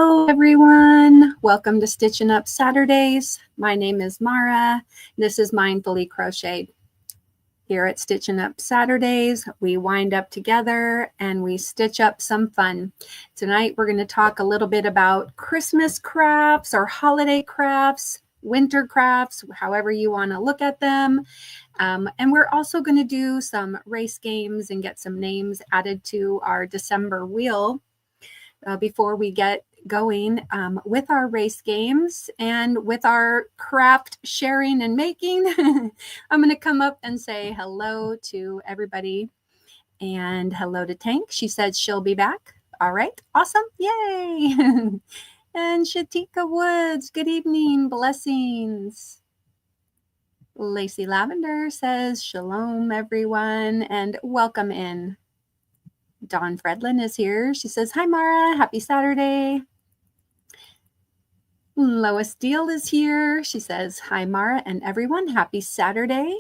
Hello, everyone. Welcome to Stitching Up Saturdays. My name is Mara. This is Mindfully Crocheted. Here at Stitching Up Saturdays, we wind up together and we stitch up some fun. Tonight, we're going to talk a little bit about Christmas crafts or holiday crafts, winter crafts, however you want to look at them. And we're also going to do some race games and get some names added to our December wheel. Before we get going with our race games and with our craft sharing and making, I'm going to come up and say hello to everybody and hello to Tank. She said she'll be back. All right, awesome. Yay. And Shatika Woods, good evening, blessings. Lacey Lavender says shalom, everyone, and welcome in. Dawn Fredlin is here. She says, hi, Mara. Happy Saturday. Lois Deal is here. She says, hi, Mara and everyone. Happy Saturday.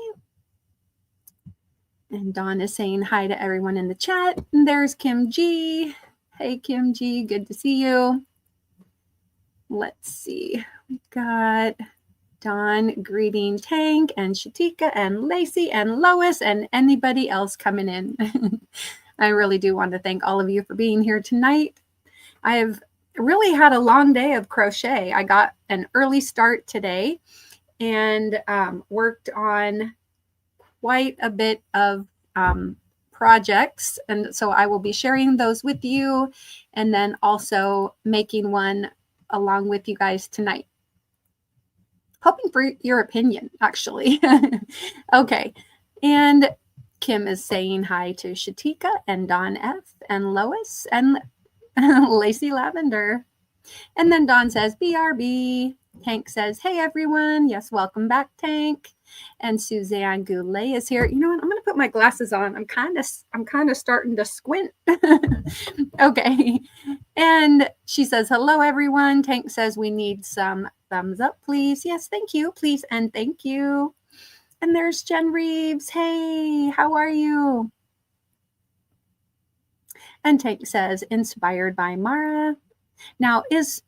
And Dawn is saying hi to everyone in the chat. And there's Kim G. Hey, Kim G. Good to see you. Let's see. We've got Dawn greeting Tank and Shatika and Lacey and Lois and anybody else coming in. I really do want to thank all of you for being here tonight. I have really had a long day of crochet. I got an early start today and worked on quite a bit of projects. And so I will be sharing those with you and then also making one along with you guys tonight. Hoping for your opinion, actually. Okay. And Kim is saying hi to Shatika and Dawn F and Lois and Lacey Lavender. And then Dawn says, BRB. Tank says, hey, everyone. Yes, welcome back, Tank. And Suzanne Goulet is here. You know what? I'm going to put my glasses on. I'm kind of starting to squint. Okay. And she says, hello, everyone. Tank says we need some thumbs up, please. Yes, thank you. Please and thank you. And there's Jen Reeves. Hey, how are you? And Tank says, inspired by Mara. Now, was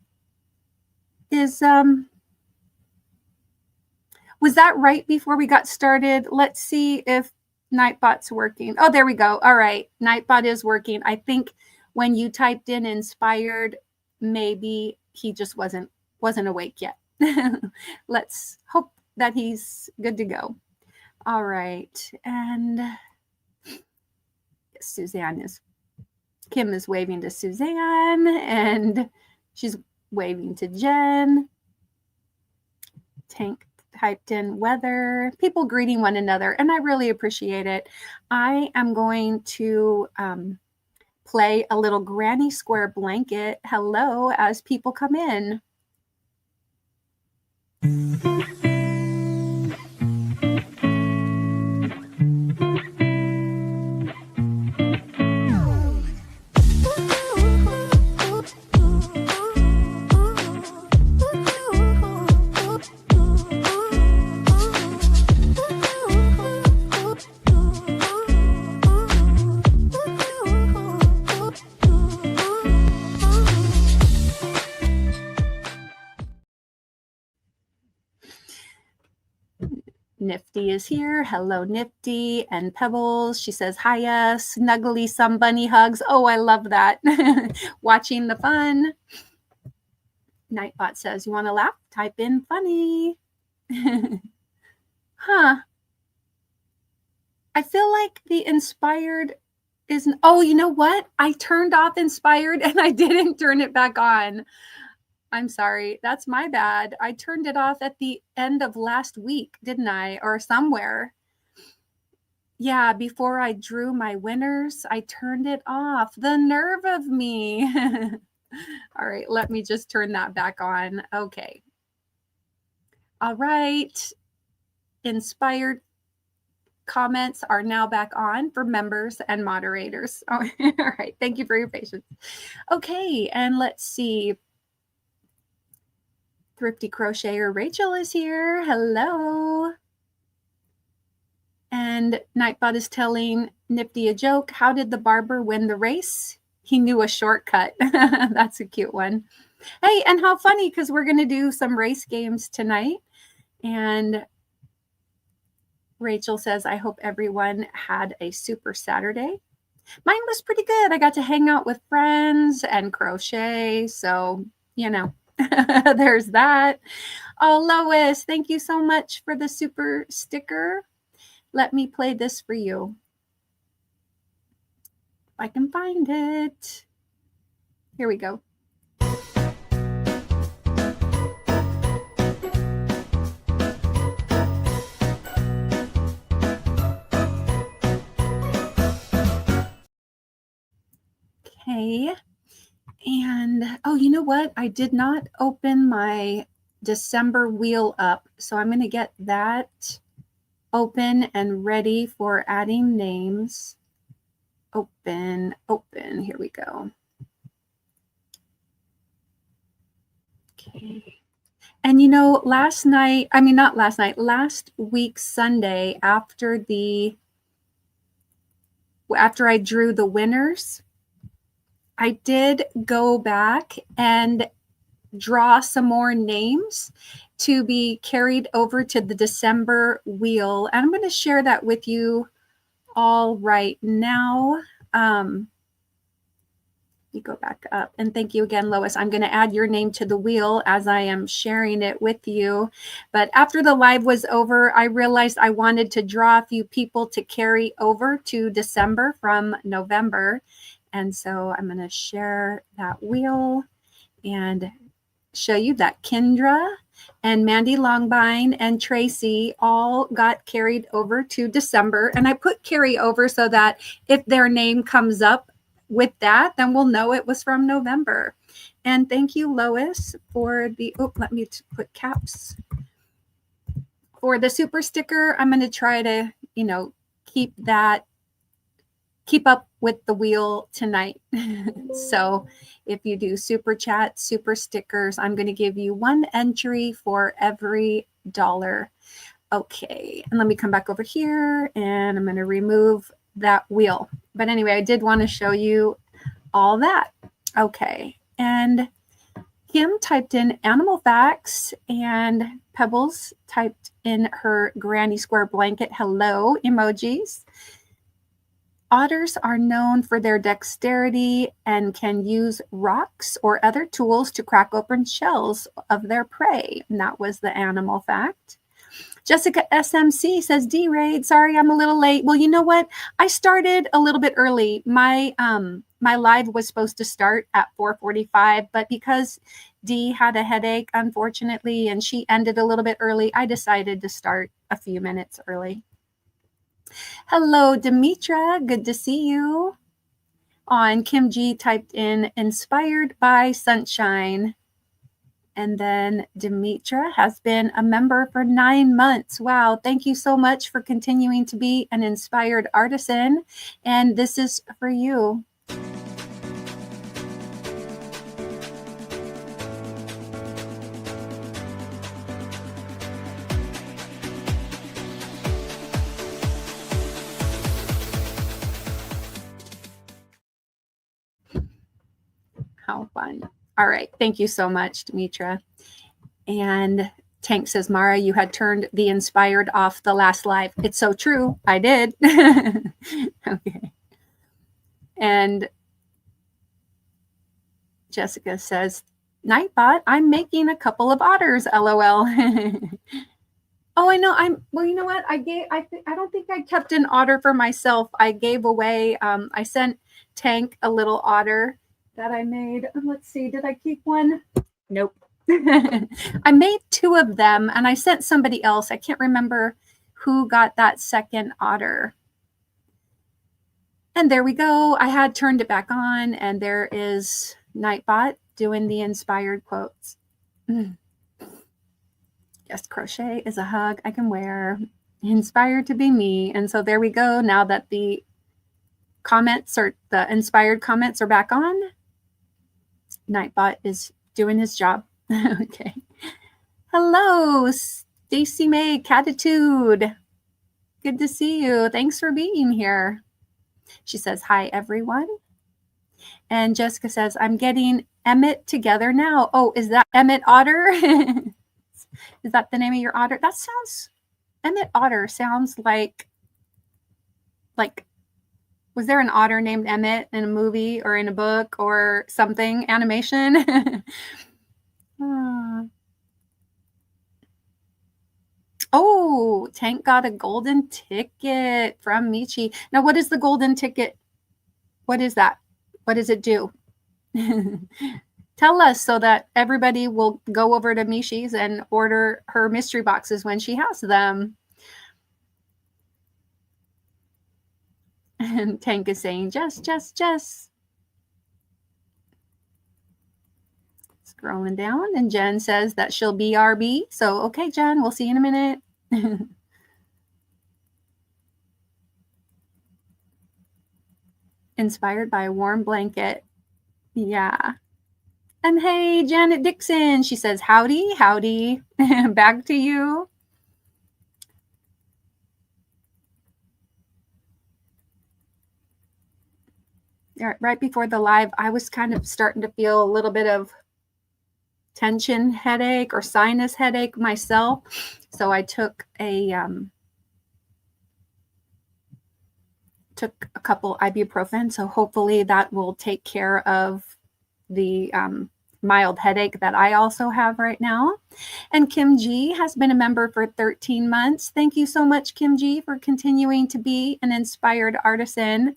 that right before we got started? Let's see if Nightbot's working. Oh, there we go. All right. Nightbot is working. I think when you typed in inspired, maybe he just wasn't awake yet. Let's hope that he's good to go. All right. And Kim is waving to Suzanne and she's waving to Jen. Tank typed in weather, people greeting one another, and I really appreciate it. I am going to play a little granny square blanket hello as people come in. Nifty is here. Hello, Nifty and Pebbles. She says, hiya, snuggly, some bunny hugs. Oh, I love that. Watching the fun. Nightbot says, you want to laugh? Type in funny. Huh. I feel like the inspired isn't. Oh, you know what? I turned off inspired and I didn't turn it back on. I'm sorry. That's my bad. I turned it off at the end of last week, didn't I? Or somewhere. Yeah, before I drew my winners, I turned it off. The nerve of me. All right, let me just turn that back on. Okay. All right. Inspired comments are now back on for members and moderators. Oh, all right. Thank you for your patience. Okay, and let's see. Thrifty Crocheter Rachel is here. Hello. And Nightbot is telling Nifty a joke. How did the barber win the race? He knew a shortcut. That's a cute one. Hey, and how funny, because we're going to do some race games tonight. And Rachel says, I hope everyone had a super Saturday. Mine was pretty good. I got to hang out with friends and crochet. So, you know, there's that. Oh, Lois, thank you so much for the super sticker. Let me play this for you. If I can find it. Here we go. Okay. And, oh, you know what? I did not open my December wheel up. So I'm going to get that open and ready for adding names. Open. Here we go. Okay. And you know, last week, Sunday, after I drew the winners, I did go back and draw some more names to be carried over to the December wheel. And I'm going to share that with you all right now. You go back up, and thank you again, Lois. I'm going to add your name to the wheel as I am sharing it with you. But after the live was over, I realized I wanted to draw a few people to carry over to December from November. And so I'm going to share that wheel and show you that Kendra and Mandy Longbine and Tracy all got carried over to December. And I put carry over so that if their name comes up with that, then we'll know it was from November. And thank you, Lois, for the, let me put caps. For the super sticker, I'm going to try to, keep up with the wheel tonight. So if you do super chat, super stickers, I'm going to give you one entry for every $1. Okay, and let me come back over here and I'm going to remove that wheel. But anyway, I did want to show you all that. Okay, and Kim typed in animal facts and Pebbles typed in her granny square blanket hello emojis. Otters are known for their dexterity and can use rocks or other tools to crack open shells of their prey. And that was the animal fact. Jessica SMC says, D-Raid, sorry I'm a little late. Well, you know what? I started a little bit early. My live was supposed to start at 4:45, but because Dee had a headache, unfortunately, and she ended a little bit early, I decided to start a few minutes early. Hello, Demetra. Good to see you. And Kim G typed in inspired by sunshine. And then Demetra has been a member for 9 months. Wow. Thank you so much for continuing to be an inspired artisan. And this is for you. How fun. All right. Thank you so much, Demetra. And Tank says, Mara, you had turned the inspired off the last live. It's so true. I did. Okay. And Jessica says, Nightbot, I'm making a couple of otters, LOL. Oh, I know. Well, you know what? I don't think I kept an otter for myself. I gave away, I sent Tank a little otter that I made. Let's see, did I keep one? Nope. I made 2 of them and I sent somebody else. I can't remember who got that second otter. And there we go. I had turned it back on and there is Nightbot doing the inspired quotes. Yes, crochet is a hug I can wear. Inspired to be me. And so there we go. Now that the comments or the inspired comments are back on, Nightbot is doing his job. Okay. Hello, Stacy May Catitude. Good to see you. Thanks for being here. She says, hi, everyone. And Jessica says, I'm getting Emmett together now. Oh, is that Emmett Otter? Is that the name of your otter? That sounds, Emmett Otter sounds like, was there an otter named Emmett in a movie or in a book or something, animation? Oh, Tank got a golden ticket from Michi. Now, what is the golden ticket? What is that? What does it do? Tell us so that everybody will go over to Michi's and order her mystery boxes when she has them. And Tank is saying, Jess. Scrolling down, and Jen says that she'll be RB. So, okay, Jen, we'll see you in a minute. Inspired by a warm blanket. Yeah. And hey, Janet Dixon, she says, howdy. Back to you. Right before the live, I was kind of starting to feel a little bit of tension headache or sinus headache myself. So I took a couple ibuprofen. So hopefully that will take care of the mild headache that I also have right now. And Kim G has been a member for 13 months. Thank you so much, Kim G, for continuing to be an inspired artisan.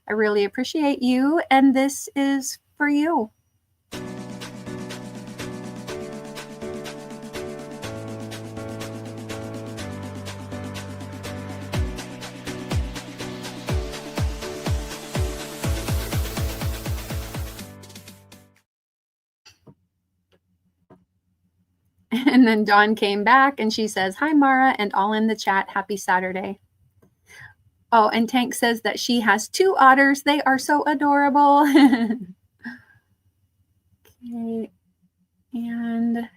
I really appreciate you. And this is for you. And then Dawn came back and she says, hi, Mara, and all in the chat. Happy Saturday. Oh, and Tank says that she has 2 otters. They are so adorable. Okay. And,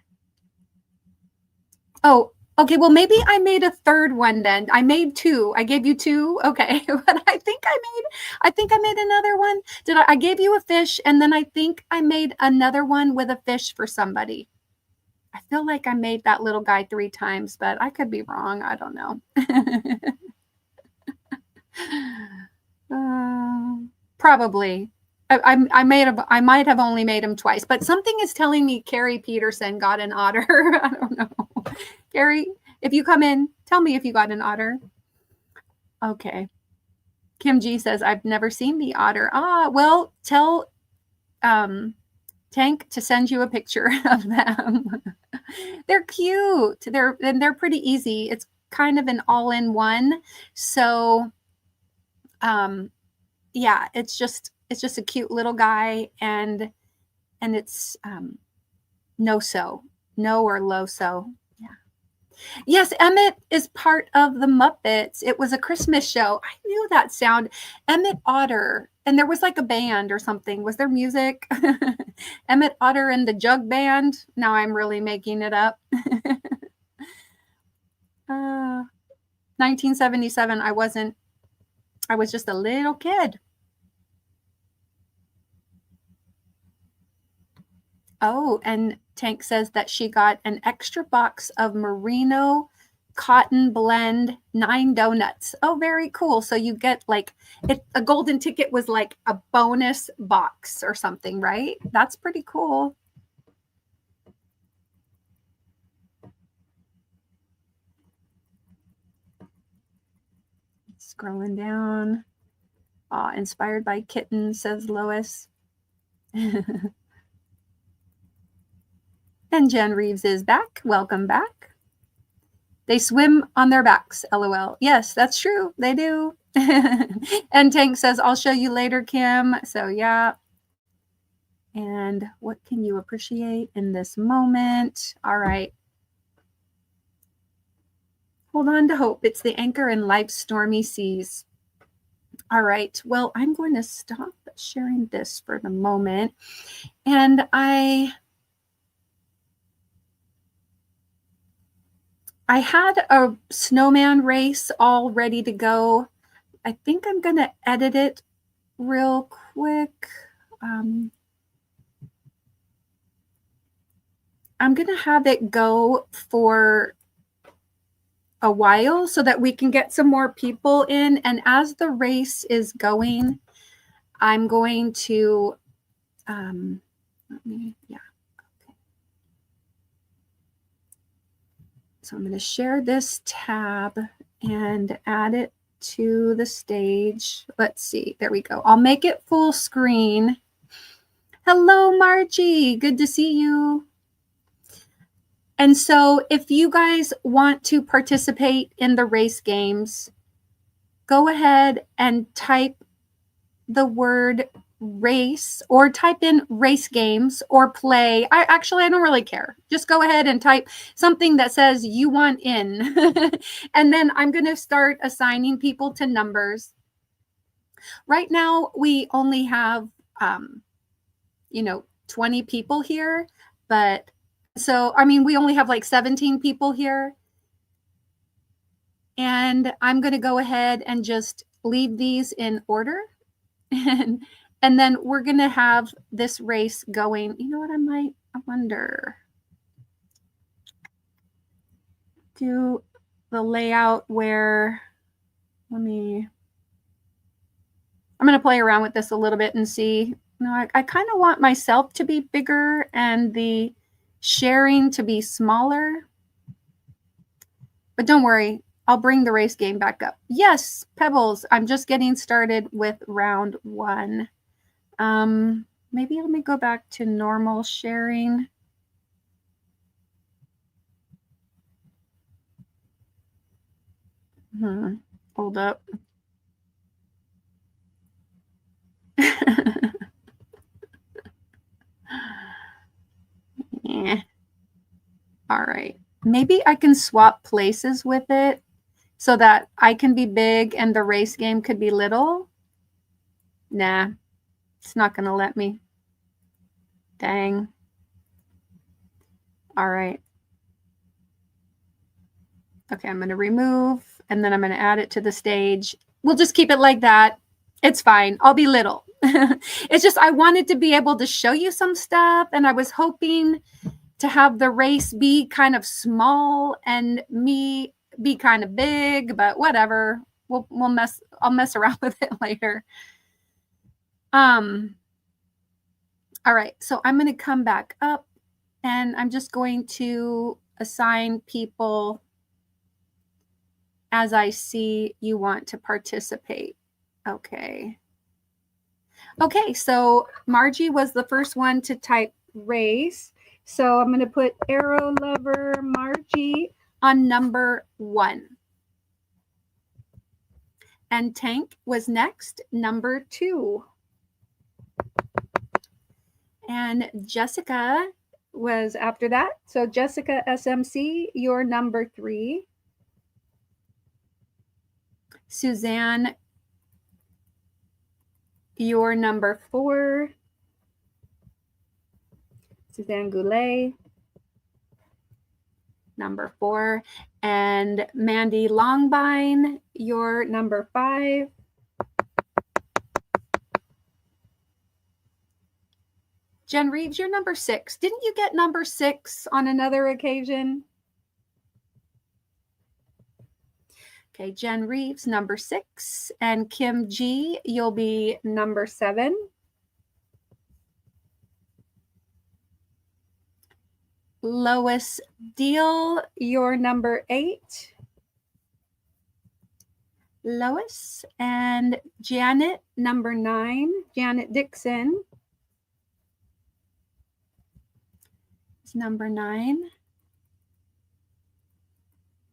oh, okay. Well, maybe I made a third one then. I made 2. I gave you 2. Okay. But I think I made another one. I gave you a fish, and then I think I made another one with a fish for somebody. I feel like I made that little guy 3 times, but I could be wrong. I don't know. Probably. I might have only made him twice, but something is telling me Carrie Peterson got an otter. I don't know. Carrie, if you come in, tell me if you got an otter. Okay. Kim G says, I've never seen the otter. Well, tell Tank to send you a picture of them. They're cute. They're pretty easy. It's kind of an all-in-one. So, yeah, it's just a cute little guy, and it's no or low so. Yeah. Yes, Emmett is part of the Muppets. It was a Christmas show. I knew that sound. Emmett Otter. And there was like a band or something. Was there music? Emmett Otter and the Jug Band. Now I'm really making it up. 1977, I was just a little kid. Oh, and Tank says that she got an extra box of merino cotton blend 9 donuts. Oh, very cool. So you get like a golden ticket was like a bonus box or something, right? That's pretty cool. Scrolling down. Inspired by kittens, says Lois. And Jen Reeves is back. Welcome back. They swim on their backs, LOL. Yes, that's true. They do. And Tank says, I'll show you later, Kim. So, yeah. And what can you appreciate in this moment? All right. Hold on to hope. It's the anchor in life's stormy seas. All right. Well, I'm going to stop sharing this for the moment. And I had a snowman race all ready to go. I think I'm going to edit it real quick. I'm going to have it go for a while so that we can get some more people in. And as the race is going, I'm going to, yeah. Okay. So I'm going to share this tab and add it to the stage. Let's see. There we go. I'll make it full screen. Hello, Margie. Good to see you. And so if you guys want to participate in the race games, go ahead and type the word race or type in race games or play. I don't really care. Just go ahead and type something that says you want in. And then I'm going to start assigning people to numbers. Right now, we only have, 20 people here, but so, I mean, we only have like 17 people here. And I'm going to go ahead and just leave these in order. And then we're going to have this race going. You know what I wonder. Do the layout where, I'm going to play around with this a little bit and see. I kind of want myself to be bigger and the sharing to be smaller. But don't worry, I'll bring the race game back up. Yes, Pebbles, I'm just getting started with round 1. Maybe let me go back to normal sharing. Hold up. Yeah. All right. Maybe I can swap places with it so that I can be big and the race game could be little. Nah, it's not going to let me. Dang. All right. Okay, I'm going to remove, and then I'm going to add it to the stage. We'll just keep it like that. It's fine. I'll be little. It's just I wanted to be able to show you some stuff, and I was hoping to have the race be kind of small and me be kind of big, but whatever. I'll mess around with it later. All right, so I'm going to come back up, and I'm just going to assign people as I see you want to participate. Okay. Okay, so Margie was the first one to type race. So I'm going to put arrow lover Margie on number 1. And Tank was next, number 2. And Jessica was after that. So Jessica SMC, you're number 3. Suzanne, you're number 4. Suzanne Goulet, number 4. And Mandy Longbine, you're number 5. Jen Reeves, you're number 6. Didn't you get number 6 on another occasion? Okay, Jen Reeves, number 6. And Kim G, you'll be number 7. Lois Deal, you're number 8. Lois. And Janet, number 9. Janet Dixon is number 9.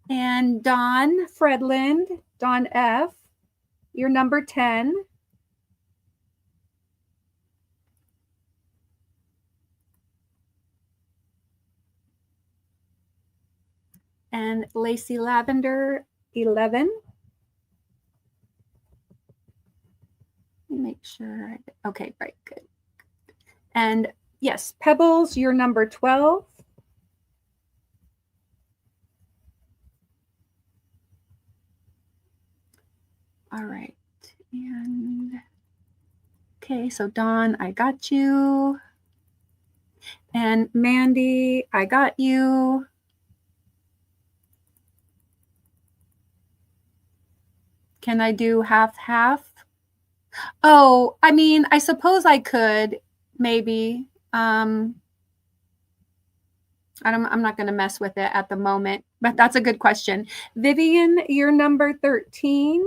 And Dawn Fredland, Dawn F, you're number 10. And Lacey Lavender, 11. Make sure. Okay, right, good. And yes, Pebbles, you're number 12. All right. And Okay, so Dawn, I got you. And Mandy, I got you. Can I do half? Oh, I mean, I suppose I could, maybe. I'm not going to mess with it at the moment, but that's a good question. Vivian, you're number 13.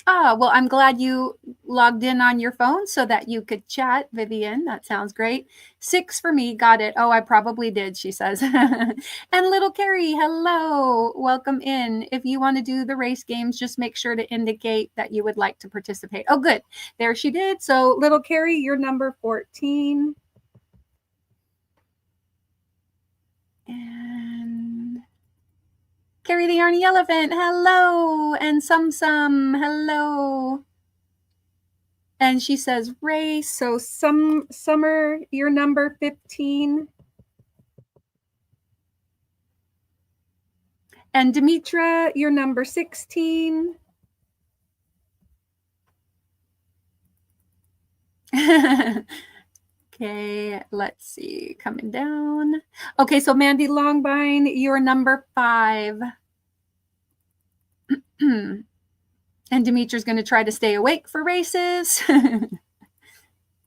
Ah, well, I'm glad you logged in on your phone so that you could chat, Vivian. That sounds great. 6 for me. Got it. Oh, I probably did, she says. And little Carrie, hello. Welcome in. If you want to do the race games, just make sure to indicate that you would like to participate. Oh, good. There she did. So little Carrie, you're number 14. And Carrie the Yarny Elephant, hello. And Sum, hello. And she says race. So Summer, you're number 15. And Demetra, you're number 16. Okay, let's see. Coming down. Okay, so Mandy Longbine, you're number 5. And Demetra's going to try to stay awake for races.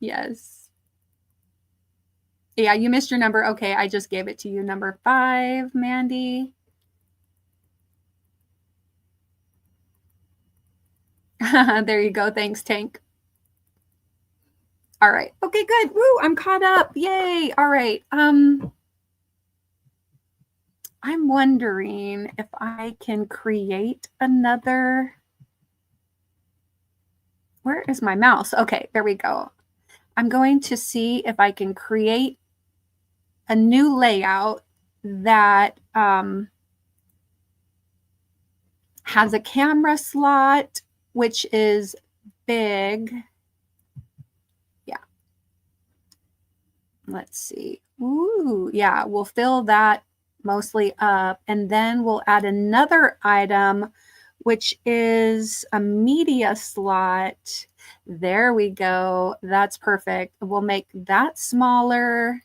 Yes. Yeah, you missed your number. Okay, I just gave it to you. Number 5, Mandy. There you go. Thanks, Tank. All right. Okay, good. Woo, I'm caught up. Yay. All right. I'm wondering if I can create another. Where is my mouse? Okay, there we go. I'm going to see if I can create a new layout that has a camera slot, which is big. Yeah. Let's see. Ooh, yeah, we'll fill that mostly up. And then we'll add another item, which is a media slot. There we go. That's perfect. We'll make that smaller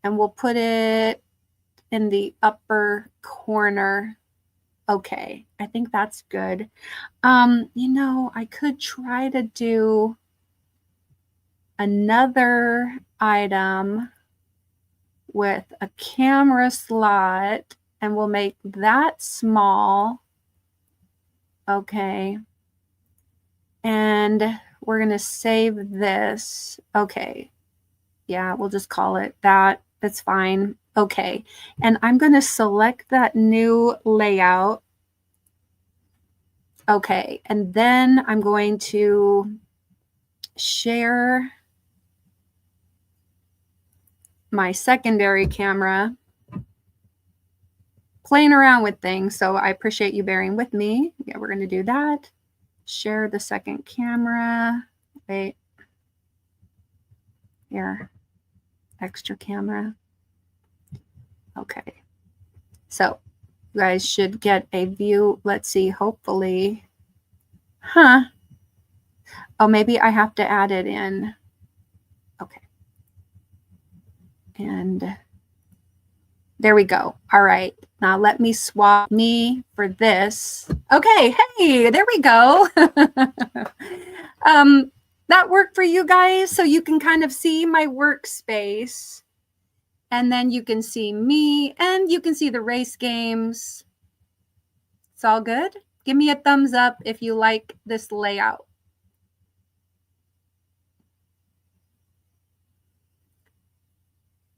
and we'll put it in the upper corner. Okay, I think that's good. You know, I could try to do another item with a camera slot and we'll make that small. Okay. And we're going to save this. Okay. Yeah, we'll just call it that. That's fine. Okay. And I'm going to select that new layout. Okay. And then I'm going to share my secondary camera. Playing around with things, so I appreciate you bearing with me. Yeah, we're going to do that. Share the second camera. Wait. Here. Extra camera. Okay. So you guys should get a view. Let's see, hopefully. Huh. Oh, maybe I have to add it in. Okay. And there we go. All right. Now let me swap me for this. Okay. Hey, there we go. That worked for you guys. So you can kind of see my workspace and then you can see me and you can see the race games. It's all good. Give me a thumbs up if you like this layout.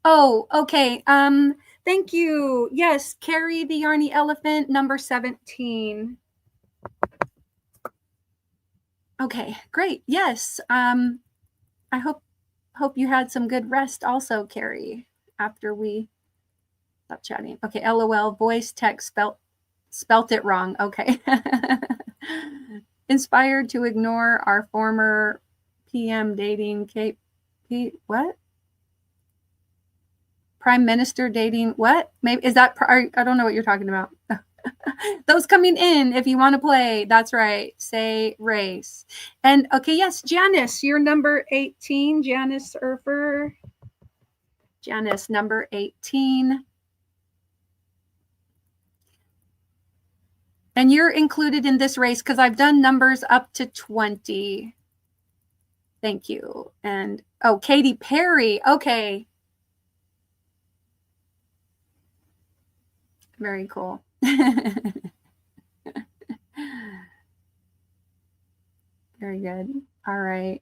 Oh, okay. Thank you. Yes, Carrie the Yarny Elephant, number 17. Okay, great. Yes. I hope you had some good rest also, Carrie, after we stopped chatting. Okay, LOL, voice text spelt it wrong. Okay. Inspired to ignore our former PM dating Kate. What? Prime Minister dating what? Maybe is that I don't know what you're talking about. Those coming in, if you want to play, that's right. Say race. And okay, yes, Janice, you're number 18. Janice Urfer. Janice, number 18. And you're included in this race because I've done numbers up to 20. Thank you. And oh, Katy Perry. Okay. Very cool. Very good. All right.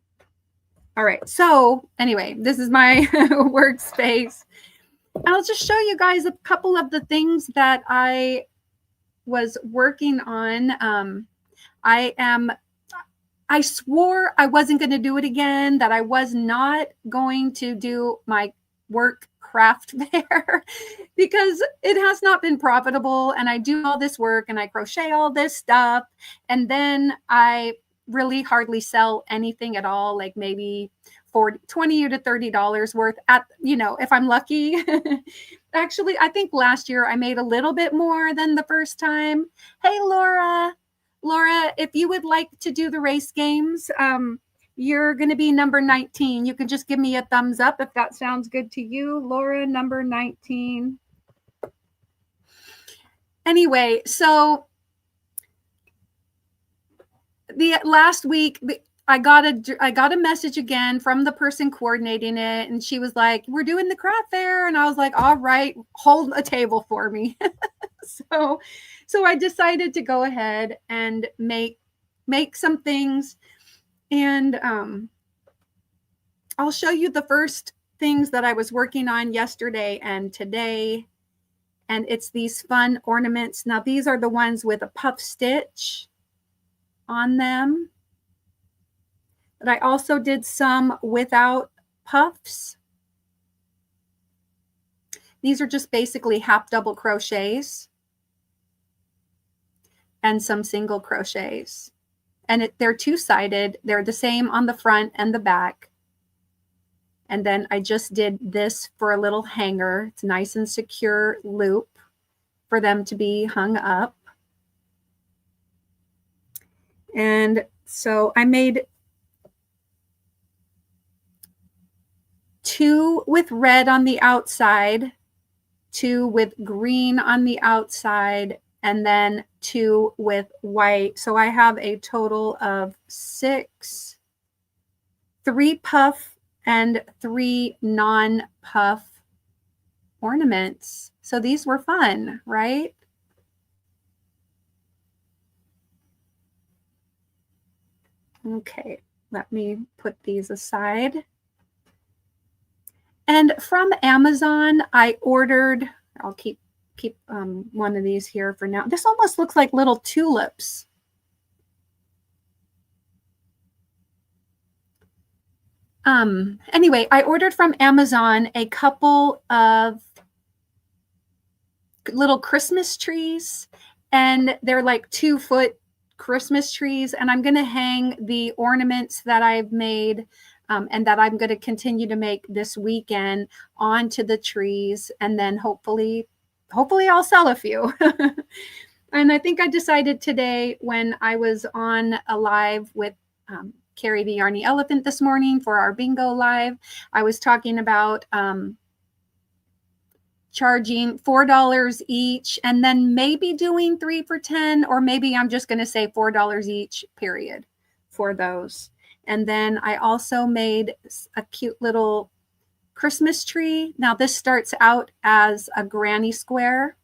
All right. So anyway, this is my workspace. I'll just show you guys a couple of the things that I was working on. I swore I wasn't going to do it again, that I was not going to do my work craft fair because it has not been profitable, and I do all this work and I crochet all this stuff, and then I really hardly sell anything at all, like maybe $20 to $30 worth at, if I'm lucky. Actually, I think last year I made a little bit more than the first time. Hey, Laura, if you would like to do the race games, you're going to be number 19. You can just give me a thumbs up if that sounds good to you. Laura, number 19. Anyway, so the last week I got a message again from the person coordinating it, and she was like, "We're doing the craft fair," and I was like, "All right, hold a table for me." So I decided to go ahead and make some things, and I'll show you the first things that I was working on yesterday and today, and it's these fun ornaments. Now these are the ones with a puff stitch on them, but I also did some without puffs. These are just basically half double crochets and some single crochets, and they're two-sided. They're the same on the front and the back. And then I just did this for a little hanger. It's nice and secure loop for them to be hung up. And so I made 2 with red on the outside, 2 with green on the outside, and then 2 with white. So I have a total of 6, 3 puff and 3 non-puff ornaments. So these were fun, right? Okay, let me put these aside. And from Amazon, I ordered, I'll keep one of these here for now. This almost looks like little tulips. Anyway, I ordered from Amazon a couple of little Christmas trees, and they're like 2-foot Christmas trees, and I'm going to hang the ornaments that I've made and that I'm going to continue to make this weekend onto the trees, and then hopefully I'll sell a few. And I think I decided today when I was on a live with Carrie the Yarny Elephant this morning for our bingo live, I was talking about charging $4 each, and then maybe doing 3 for $10, or maybe I'm just going to say $4 each, period, for those. And then I also made a cute little Christmas tree. Now this starts out as a granny square,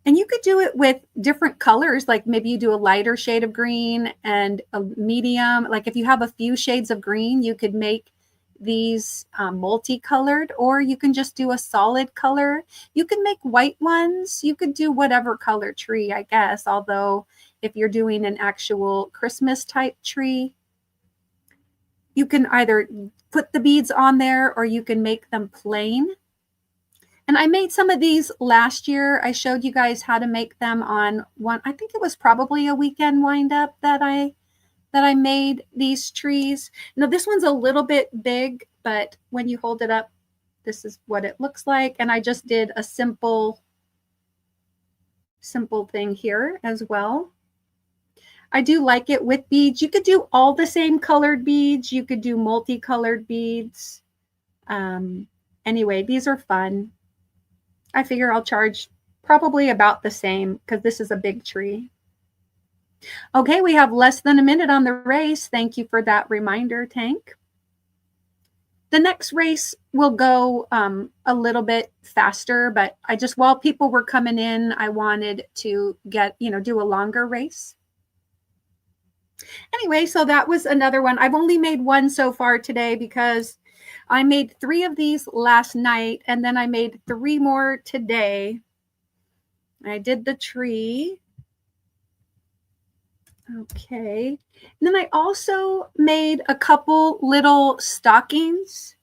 and you could do it with different colors. Like maybe you do a lighter shade of green and a medium. Like if you have a few shades of green, you could make these multicolored, or you can just do a solid color. You can make white ones. You could do whatever color tree, I guess. Although if you're doing an actual Christmas type tree, you can either put the beads on there or you can make them plain. And I made some of these last year. I showed you guys how to make them on one. I think it was probably a weekend wind up that I made these trees. Now this one's a little bit big, but when you hold it up, this is what it looks like. And I just did a simple thing here as well. I do like it with beads. You could do all the same colored beads. You could do multicolored beads. Anyway, these are fun. I figure I'll charge probably about the same because this is a big tree. Okay, we have less than a minute on the race. Thank you for that reminder, Tank. The next race will go a little bit faster, but I just, while people were coming in, I wanted to get, do a longer race. Anyway, so that was another one. I've only made one so far today because I made 3 of these last night, and then I made 3 more today. I did the tree. Okay. And then I also made a couple little stockings.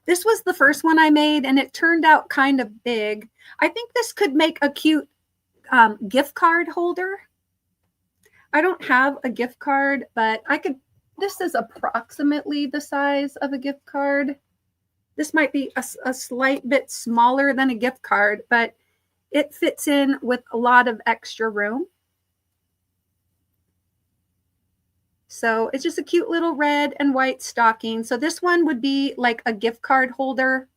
This was the first one I made, and it turned out kind of big. I think this could make a cute gift card holder. I don't have a gift card, but I could, this is approximately the size of a gift card. This might be a slight bit smaller than a gift card, but it fits in with a lot of extra room. So it's just a cute little red and white stocking. So this one would be like a gift card holder,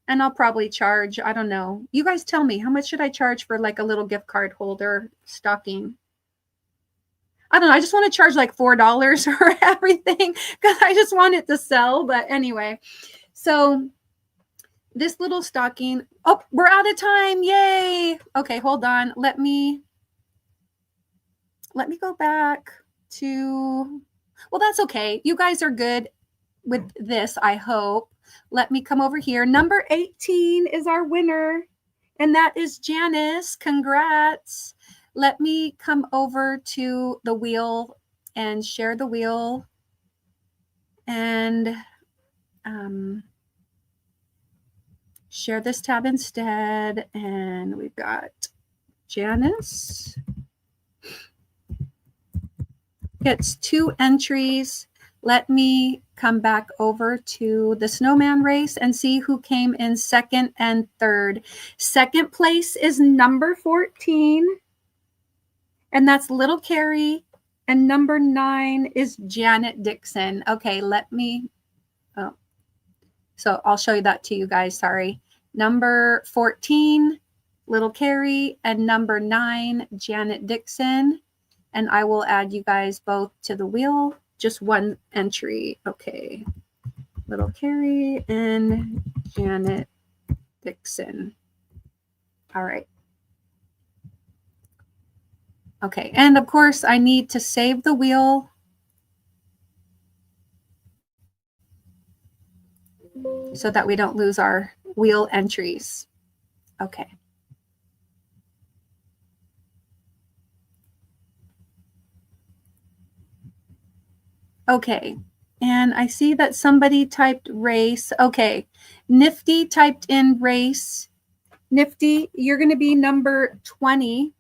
and I'll probably charge, I don't know. You guys tell me, how much should I charge for like a little gift card holder stocking? I don't know. I just want to charge like $4 for everything because I just want it to sell. But anyway, so this little stocking, oh, we're out of time. Yay. Okay, hold on. Let me go back to, well, that's okay. You guys are good with this, I hope. Let me come over here. Number 18 is our winner, and that is Janice. Congrats. Let me come over to the wheel and share the wheel and share this tab instead. And we've got Janice. Gets 2 entries. Let me come back over to the snowman race and see who came in 2nd and 3rd. 2nd place is number 14. And that's Little Carrie. And number 9 is Janet Dixon. Okay, let me, oh, so I'll show you that to you guys, sorry. Number 14, Little Carrie, and number 9, Janet Dixon. And I will add you guys both to the wheel, just 1 entry. Okay, Little Carrie and Janet Dixon. All right. Okay, and of course I need to save the wheel. So that we don't lose our wheel entries. Okay. Okay, and I see that somebody typed race. Okay, Nifty typed in race. Nifty, you're going to be number 20.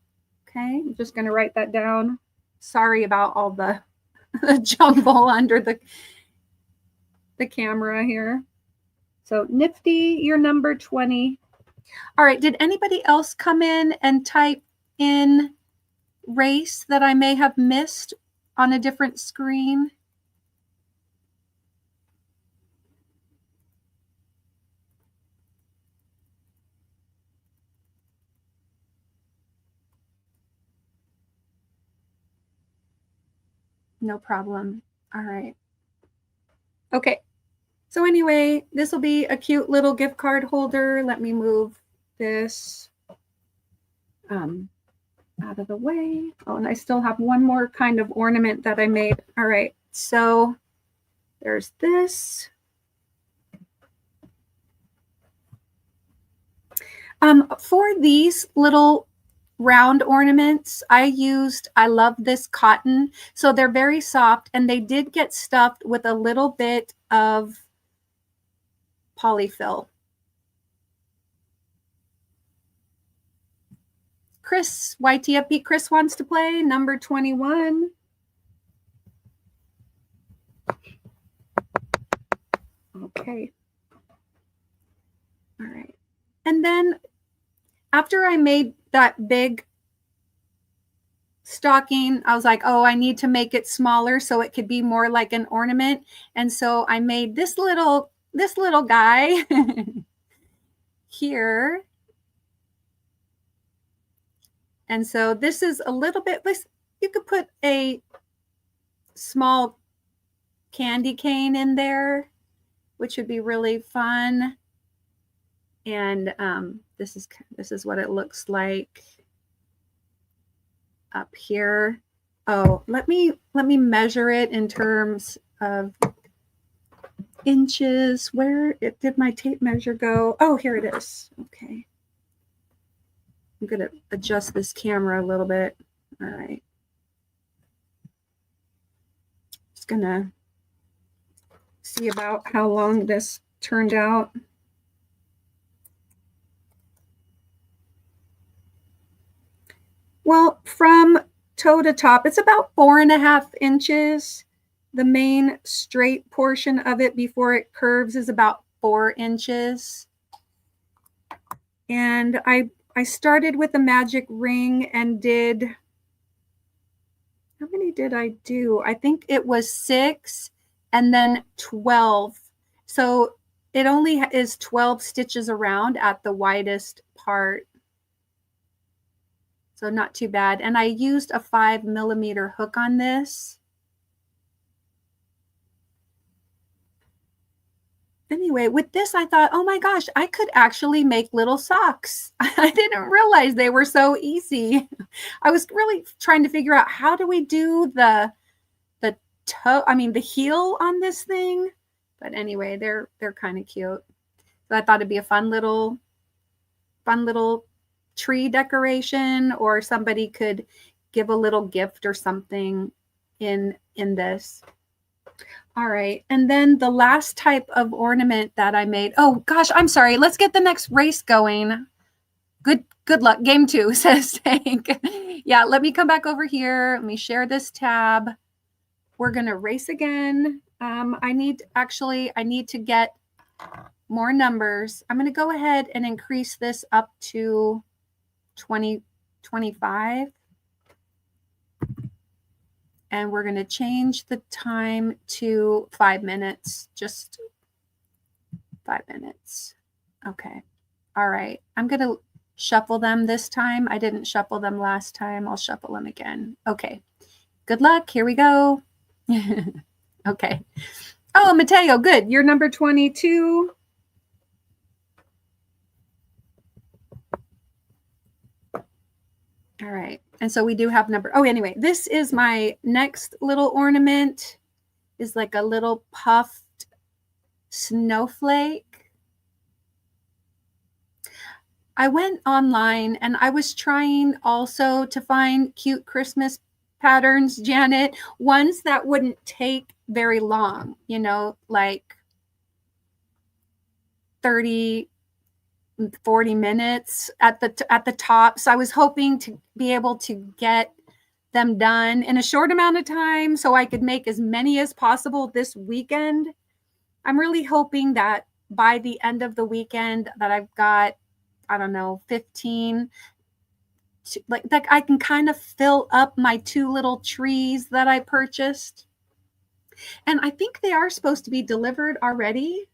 Okay, I'm just going to write that down. Sorry about all the jumble under the camera here. So Nifty, you're number 20. All right, did anybody else come in and type in race that I may have missed on a different screen? No problem. All right. Okay. So anyway, this will be a cute little gift card holder. Let me move this out of the way. Oh, and I still have one more kind of ornament that I made. All right. So there's this. For these little round ornaments, I love this cotton. So they're very soft, and they did get stuffed with a little bit of polyfill. Chris, YTFP Chris wants to play, number 21. Okay. All right. And then after I made that big stocking, I was like, oh, I need to make it smaller so it could be more like an ornament. And so I made this little guy here. And so this is a little bit, you could put a small candy cane in there, which would be really fun. And this is what it looks like up here. Oh, let me measure it in terms of inches. Where did my tape measure go? Oh, here it is. Okay. I'm going to adjust this camera a little bit. All right. Just going to see about how long this turned out. Well, from toe to top, it's about 4.5 inches. The main straight portion of it before it curves is about 4 inches. And I started with a magic ring and did, how many did I do? I think it was 6 and then 12. So it only is 12 stitches around at the widest part. So not too bad. And I used a 5mm hook on this. Anyway, with this, I thought, oh my gosh, I could actually make little socks. I didn't realize they were so easy. I was really trying to figure out, how do we do the toe, the heel on this thing? But anyway, they're kind of cute. So I thought it'd be a fun little tree decoration, or somebody could give a little gift or something in this. All right. And then the last type of ornament that I made. Oh gosh, I'm sorry. Let's get the next race going. Good luck. Game 2, says Tank. Yeah, let me come back over here. Let me share this tab. We're going to race again. I need to get more numbers. I'm going to go ahead and increase this up to 25. And we're going to change the time to 5 minutes, just 5 minutes. Okay. All right. I'm going to shuffle them this time. I didn't shuffle them last time. I'll shuffle them again. Okay. Good luck. Here we go. Okay. Oh, Mateo, good. You're number 22. All right. And so we do have anyway, this is my next little ornament, is like a little puffed snowflake. I went online and I was trying also to find cute Christmas patterns, Janet, ones that wouldn't take very long, like 30, 40 minutes at the top. So I was hoping to be able to get them done in a short amount of time so I could make as many as possible this weekend. I'm really hoping that by the end of the weekend that I've got, I don't know, 15, like I can kind of fill up my 2 little trees that I purchased. And I think they are supposed to be delivered already.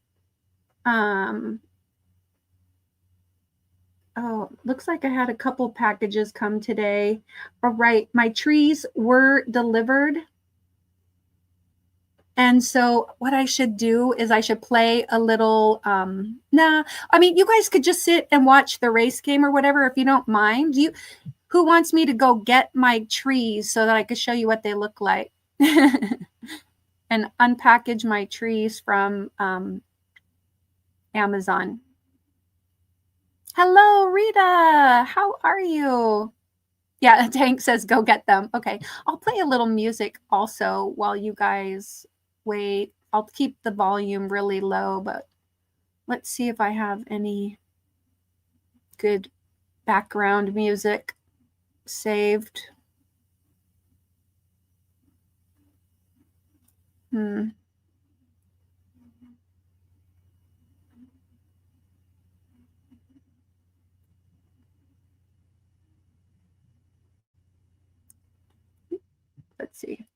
Oh, looks like I had a couple packages come today. All right, my trees were delivered. And so what I should do is I should play a little, you guys could just sit and watch the race game or whatever if you don't mind. Who wants me to go get my trees so that I could show you what they look like? And unpackage my trees from Amazon. Hello, Rita. How are you? Yeah, Tank says go get them. Okay, I'll play a little music also while you guys wait. I'll keep the volume really low, but let's see if I have any good background music saved. Let's see.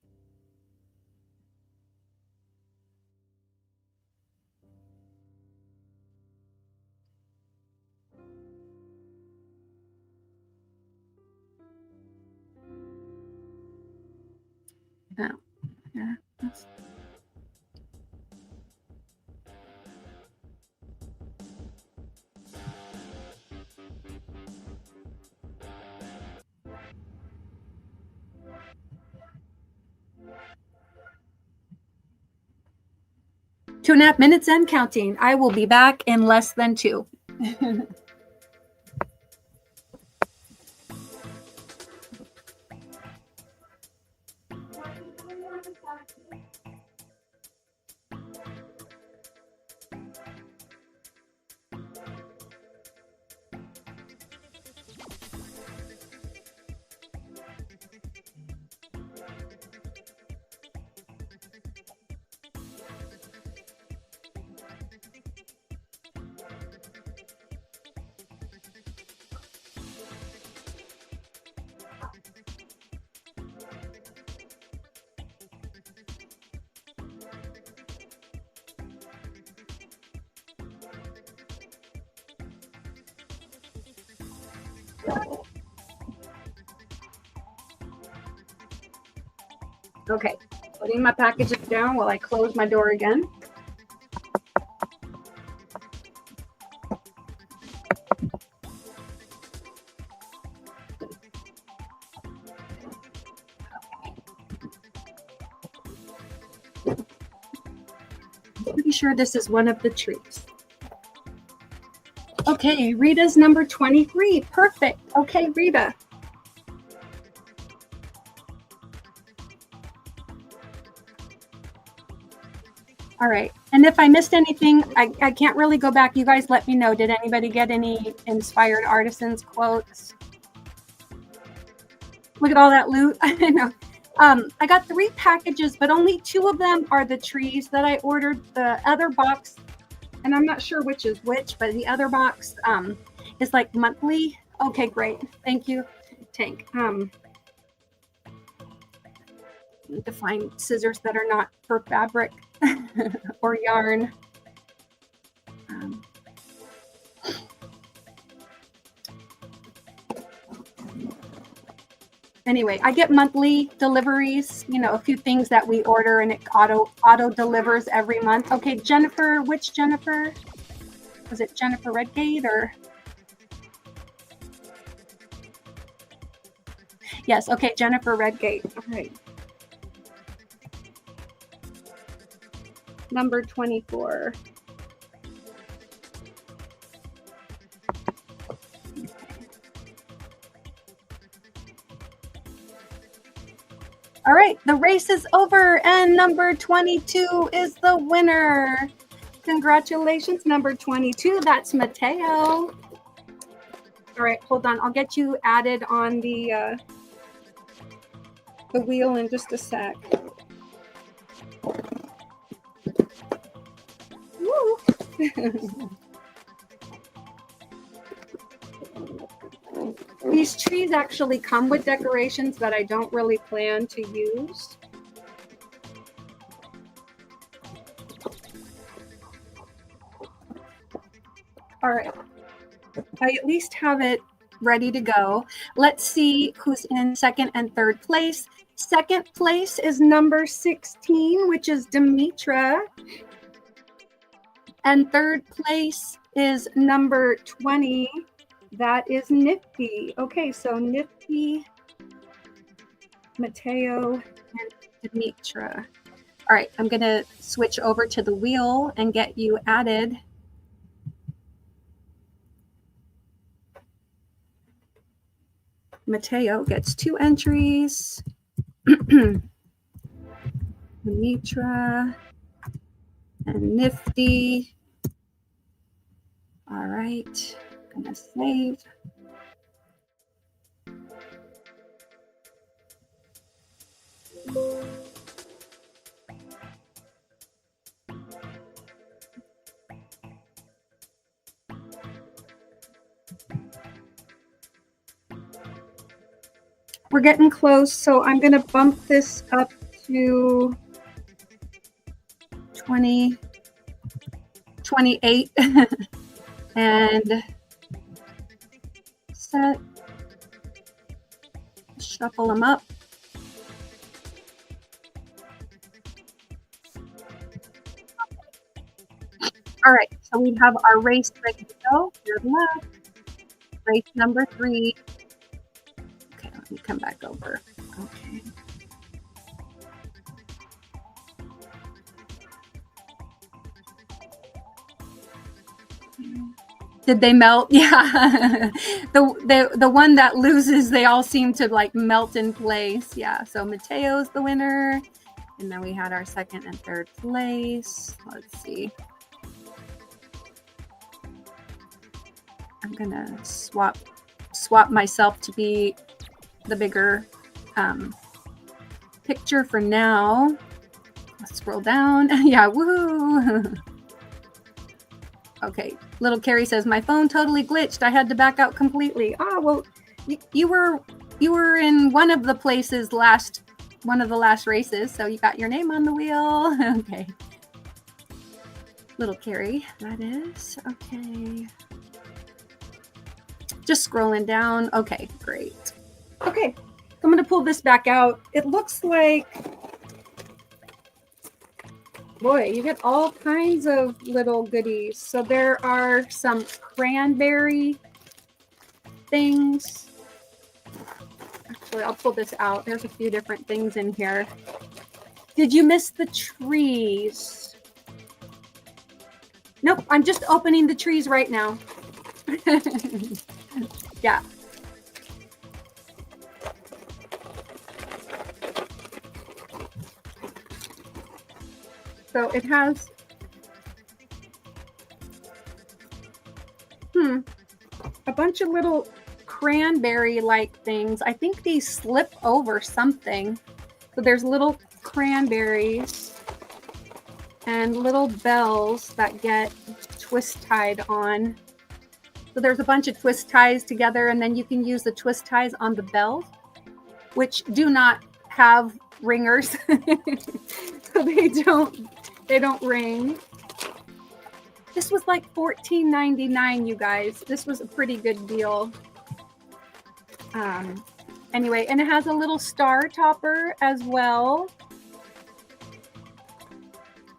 Oh, yeah. 2.5 minutes and counting. I will be back in less than 2. Okay, putting my packages down while I close my door again. Pretty sure this is one of the trees. Okay, Rita's number 23. Perfect. Okay, Rita. All right. And if I missed anything, I can't really go back. You guys let me know. Did anybody get any inspired artisans quotes? Look at all that loot. I know. I got 3 packages, but only 2 of them are the trees that I ordered. The other box, and I'm not sure which is which, but the other box is like monthly. Okay, great. Thank you, Tank. Need to find scissors that are not for fabric or yarn. Anyway, I get monthly deliveries, you know, a few things that we order and it auto delivers every month. Okay, Jennifer, which Jennifer? Was it Jennifer Redgate or? Yes, okay, Jennifer Redgate. All right. Number 24. All right, the race is over and number 22 is the winner. Congratulations, number 22. That's Mateo. All right, hold on. I'll get you added on the wheel in just a sec. Woo. These trees actually come with decorations that I don't really plan to use. All right, I at least have it ready to go. Let's see who's in second and third place. Second place is number 16, which is Demetra. And third place is number 20. That is Nifty. Okay, so Nifty, Mateo, and Demetra. All right, I'm going to switch over to the wheel and get you added. Mateo gets 2 entries. Demetra and Nifty. All right, I'm going to save. We're getting close, so I'm going to bump this up to 20, 28 and set, shuffle them up. All right, so we have our race ready to go. Good luck. Race number 3. Okay, let me come back over. Okay. Did they melt? Yeah. the one that loses, they all seem to like melt in place. Yeah. So Mateo's the winner. And then we had our second and third place. Let's see. I'm gonna swap myself to be the bigger picture for now. Let's scroll down. Yeah, woohoo! Okay, little Carrie says my phone totally glitched. I had to back out completely. Ah, well, you were in one of the places one of the last races, so you got your name on the wheel. Okay, little Carrie, that is okay. Just scrolling down. Okay, great. Okay, I'm going to pull this back out. It looks like, boy, you get all kinds of little goodies. So there are some cranberry things. Actually, I'll pull this out. There's a few different things in here. Did you miss the trees? Nope, I'm just opening the trees right now. Yeah. So it has a bunch of little cranberry-like things. I think these slip over something. So there's little cranberries and little bells that get twist tied on. So there's a bunch of twist ties together, and then you can use the twist ties on the bells, which do not have ringers. So they don't ring. This was like $14.99, you guys. This was a pretty good deal. Anyway, and it has a little star topper as well.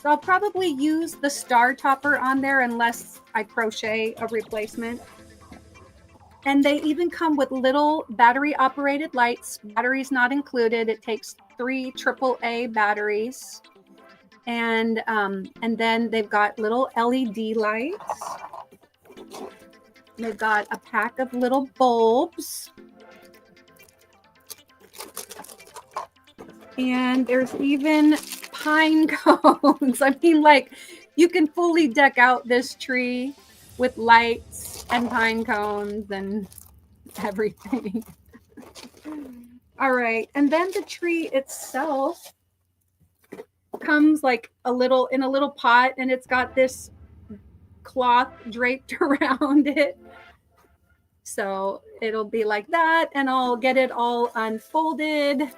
So I'll probably use the star topper on there unless I crochet a replacement. And they even come with little battery operated lights. Batteries not included. It takes 3 AAA batteries. And then they've got little LED lights. They've got a pack of little bulbs. And there's even pine cones. I mean, like, you can fully deck out this tree with lights and pine cones and everything. All right, and then the tree itself comes like in a little pot, and it's got this cloth draped around it. So it'll be like that, and I'll get it all unfolded,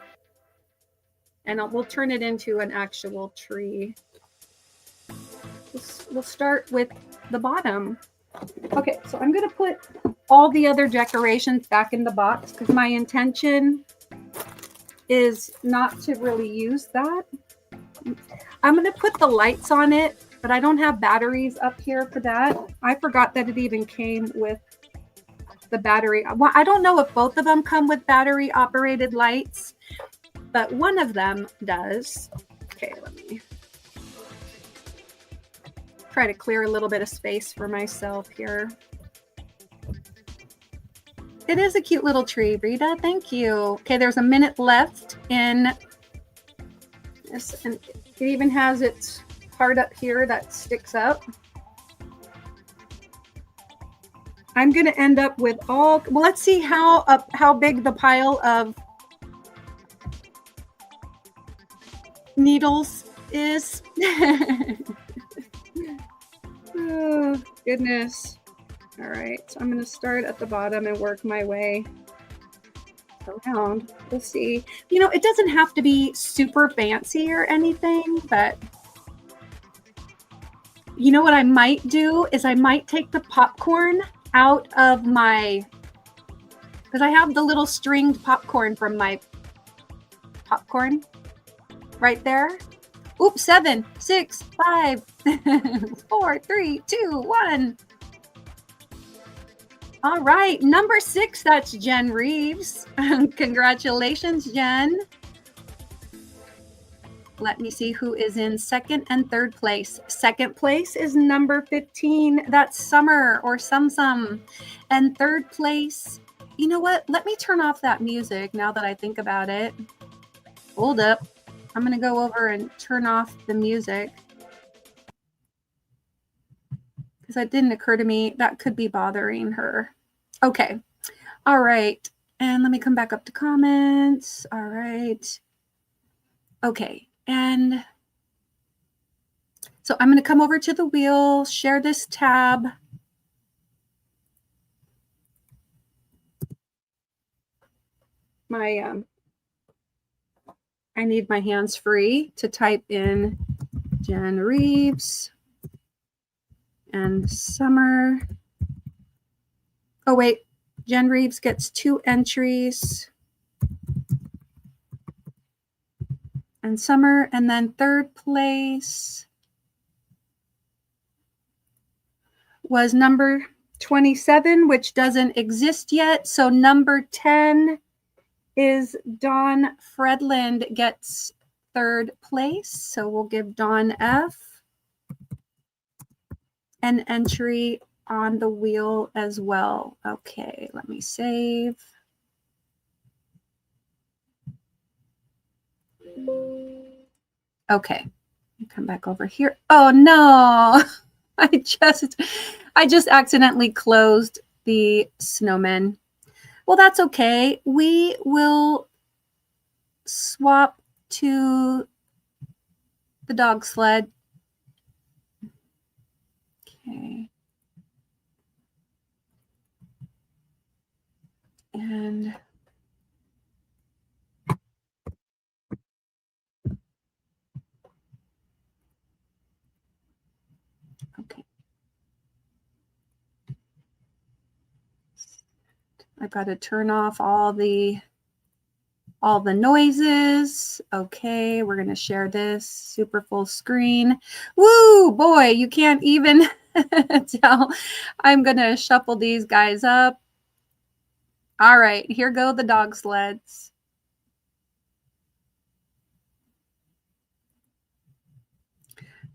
and we'll turn it into an actual tree. We'll start with the bottom. Okay, so I'm going to put all the other decorations back in the box because my intention is not to really use that. I'm going to put the lights on it, but I don't have batteries up here for that. I forgot that it even came with the battery. Well, I don't know if both of them come with battery operated lights, but one of them does. Okay, let me try to clear a little bit of space for myself here. It is a cute little tree, Rita. Thank you. Okay, there's a minute left in this, and it even has its part up here that sticks up. I'm going to end up with well, let's see how big the pile of needles is. Oh, goodness. All right, so I'm going to start at the bottom and work my way around. We'll see. You know, it doesn't have to be super fancy or anything, but you know what I might do is I might take the popcorn out of my, because I have the little stringed popcorn from my popcorn right there. Oops, 7, 6, 5, 4, 3, 2, 1. All right, number 6, that's Jen Reeves. Congratulations, Jen. Let me see who is in second and third place. Second place is number 15. That's Summer or Sum. And third place, you know what? Let me turn off that music now that I think about it. Hold up. I'm going to go over and turn off the music, because it didn't occur to me that could be bothering her. Okay. All right. And let me come back up to comments. All right. Okay. And so I'm going to come over to the wheel, share this tab. I need my hands free to type in Jen Reeves and Summer. Oh, wait. Jen Reeves gets 2 entries. And Summer. And then third place was number 27, which doesn't exist yet. So number 10 is Dawn Fredland, gets third place. So we'll give Dawn F an entry on the wheel as well. Okay, let me save. Okay, come back over here. Oh no, I just accidentally closed the snowman. Well, that's okay. We will swap to the dog sled. Okay. And okay. I've got to turn off all the noises. Okay, we're going to share this super full screen. Woo, boy, you can't even tell. I'm going to shuffle these guys up. All right, here go the dog sleds.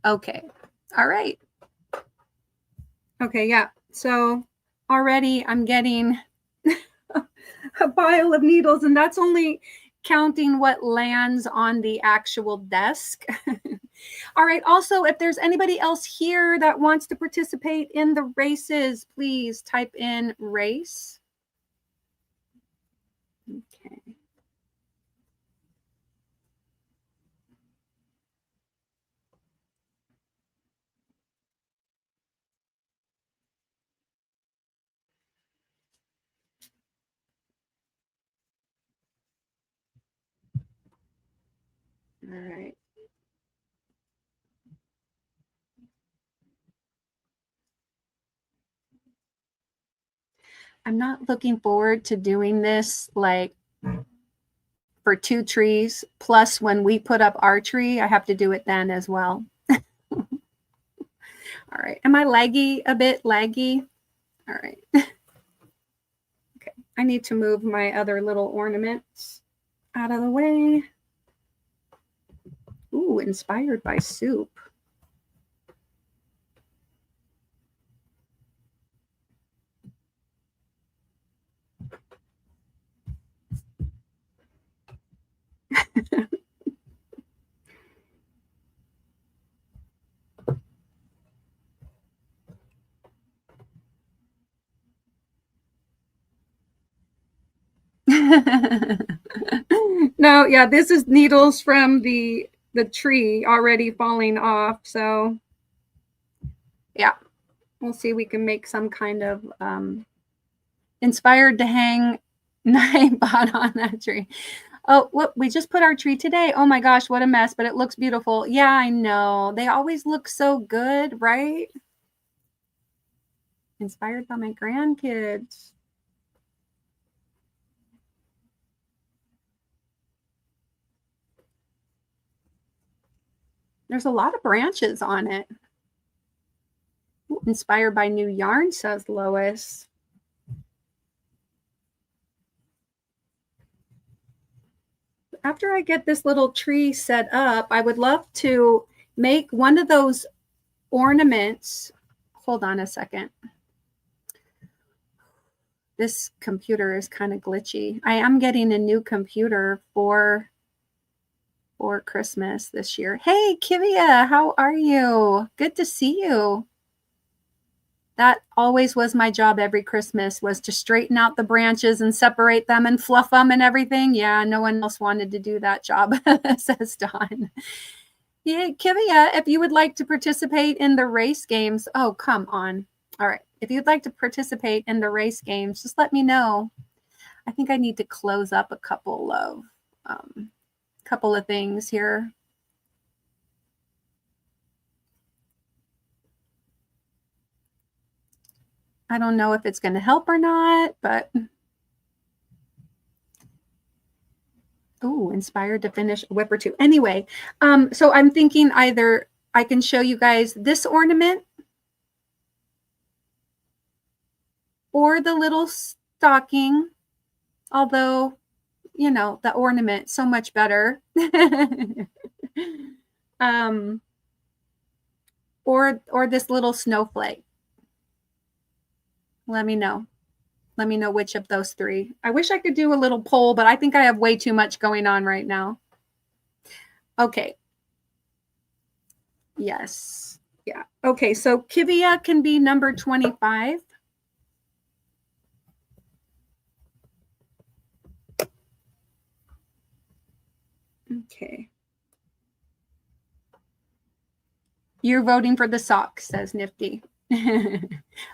Okay, all right. Okay, yeah, so already I'm getting a pile of needles, and that's only counting what lands on the actual desk. All right, also, if there's anybody else here that wants to participate in the races, please type in race. Okay. All right. I'm not looking forward to doing this like for 2 trees. Plus, when we put up our tree, I have to do it then as well. All right. Am I laggy? A bit laggy? All right. Okay. I need to move my other little ornaments out of the way. Ooh, inspired by soup. No, yeah, this is needles from the tree already falling off. So yeah, we'll see if we can make some kind of inspired to hang Nightbot on that tree. Oh, what? We just put our tree today. Oh my gosh, what a mess, but it looks beautiful. Yeah, I know. They always look so good, right? Inspired by my grandkids. There's a lot of branches on it. Inspired by new yarn, says Lois. After I get this little tree set up, I would love to make one of those ornaments. Hold on a second. This computer is kind of glitchy. I am getting a new computer for Christmas this year. Hey, Kivia, how are you? Good to see you. That always was my job every Christmas, was to straighten out the branches and separate them and fluff them and everything. Yeah, no one else wanted to do that job, says Dawn. Yeah, Kivia, if you would like to participate in the race games, oh, come on. All right. If you'd like to participate in the race games, just let me know. I think I need to close up a couple of things here. I don't know if it's going to help or not, but oh, inspired to finish a whip or two. Anyway, so I'm thinking either I can show you guys this ornament or the little stocking, although, you know, the ornament so much better. Or this little snowflake. Let me know. Let me know which of those three. I wish I could do a little poll, but I think I have way too much going on right now. Okay. Yes. Yeah. Okay. So Kivia can be number 25. Okay. You're voting for the socks, says Nifty.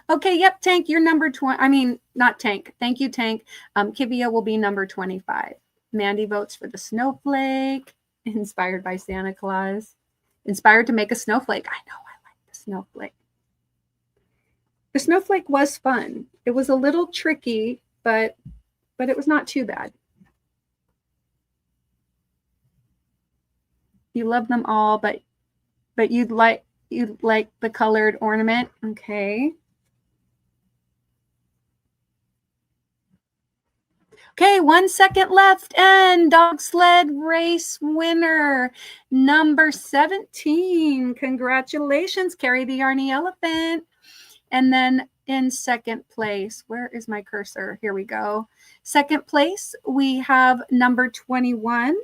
Okay, yep, Tank, you're number 20. I mean, not Tank. Thank you, Tank. Kivia will be number 25. Mandy votes for the snowflake, inspired by Santa Claus. Inspired to make a snowflake. I know, I like the snowflake. The snowflake was fun. It was a little tricky, but it was not too bad. You love them all, but you'd like the colored ornament. Okay. Okay, 1 second left, and dog sled race winner, number 17. Congratulations, Carry the Yarny Elephant. And then in second place, where is my cursor? Here we go. Second place, we have number 21.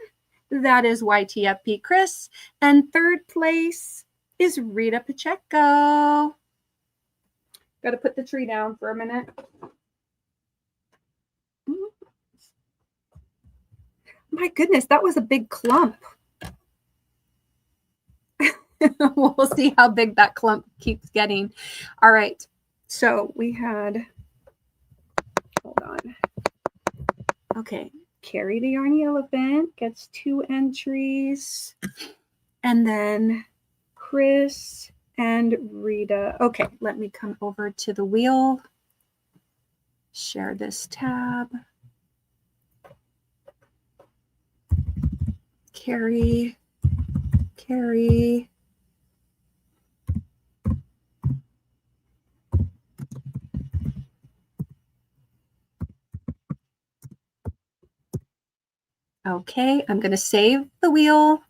That is YTFP Chris. And third place is Rita Pacheco. Got to put the tree down for a minute. My goodness, that was a big clump. We'll see how big that clump keeps getting. All right. So we had, hold on. Okay. Carry the Yarny Elephant gets 2 entries. And then Chris and Rita. Okay. Let me come over to the wheel. Share this tab. Carry. Okay, I'm going to save the wheel.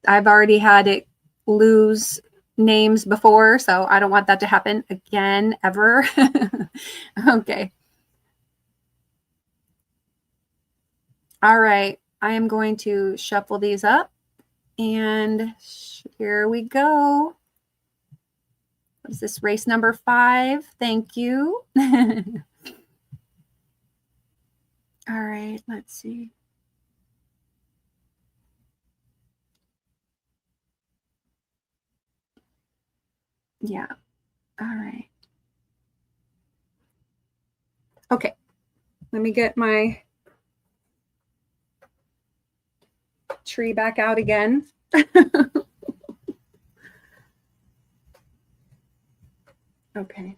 I've already had it lose names before, so I don't want that to happen again, ever. Okay. All right, I am going to shuffle these up, and here we go. What is this, race number 5? Thank you. All right, let's see. Yeah. All right. Okay. Let me get my tree back out again. Okay.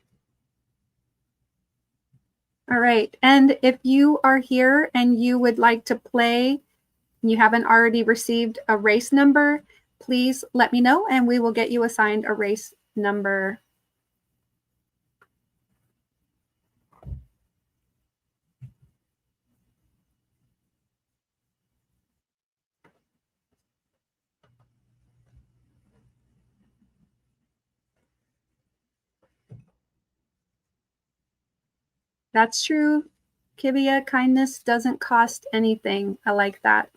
All right. And if you are here and you would like to play, you haven't already received a race number, please let me know and we will get you assigned a race number. That's true. Kivia, kindness doesn't cost anything. I like that.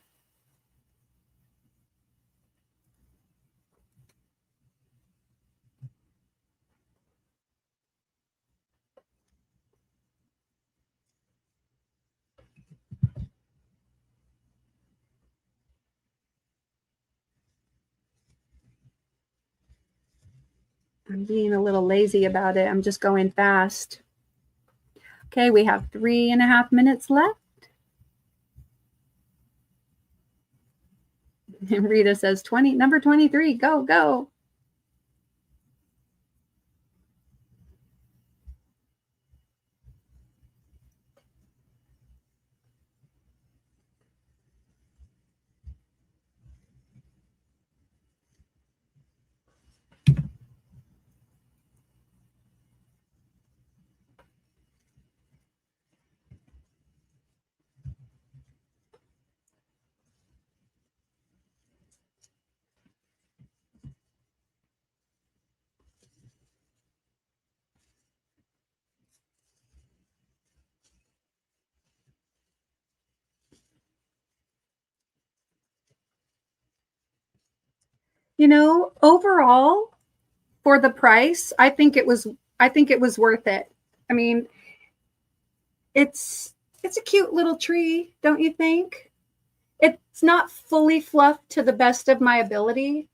I'm being a little lazy about it. I'm just going fast. Okay, we have 3.5 minutes left. And Rita says number 23, go, go. You know, overall, for the price, I think it was worth it. I mean, it's a cute little tree, don't you think? It's not fully fluffed to the best of my ability,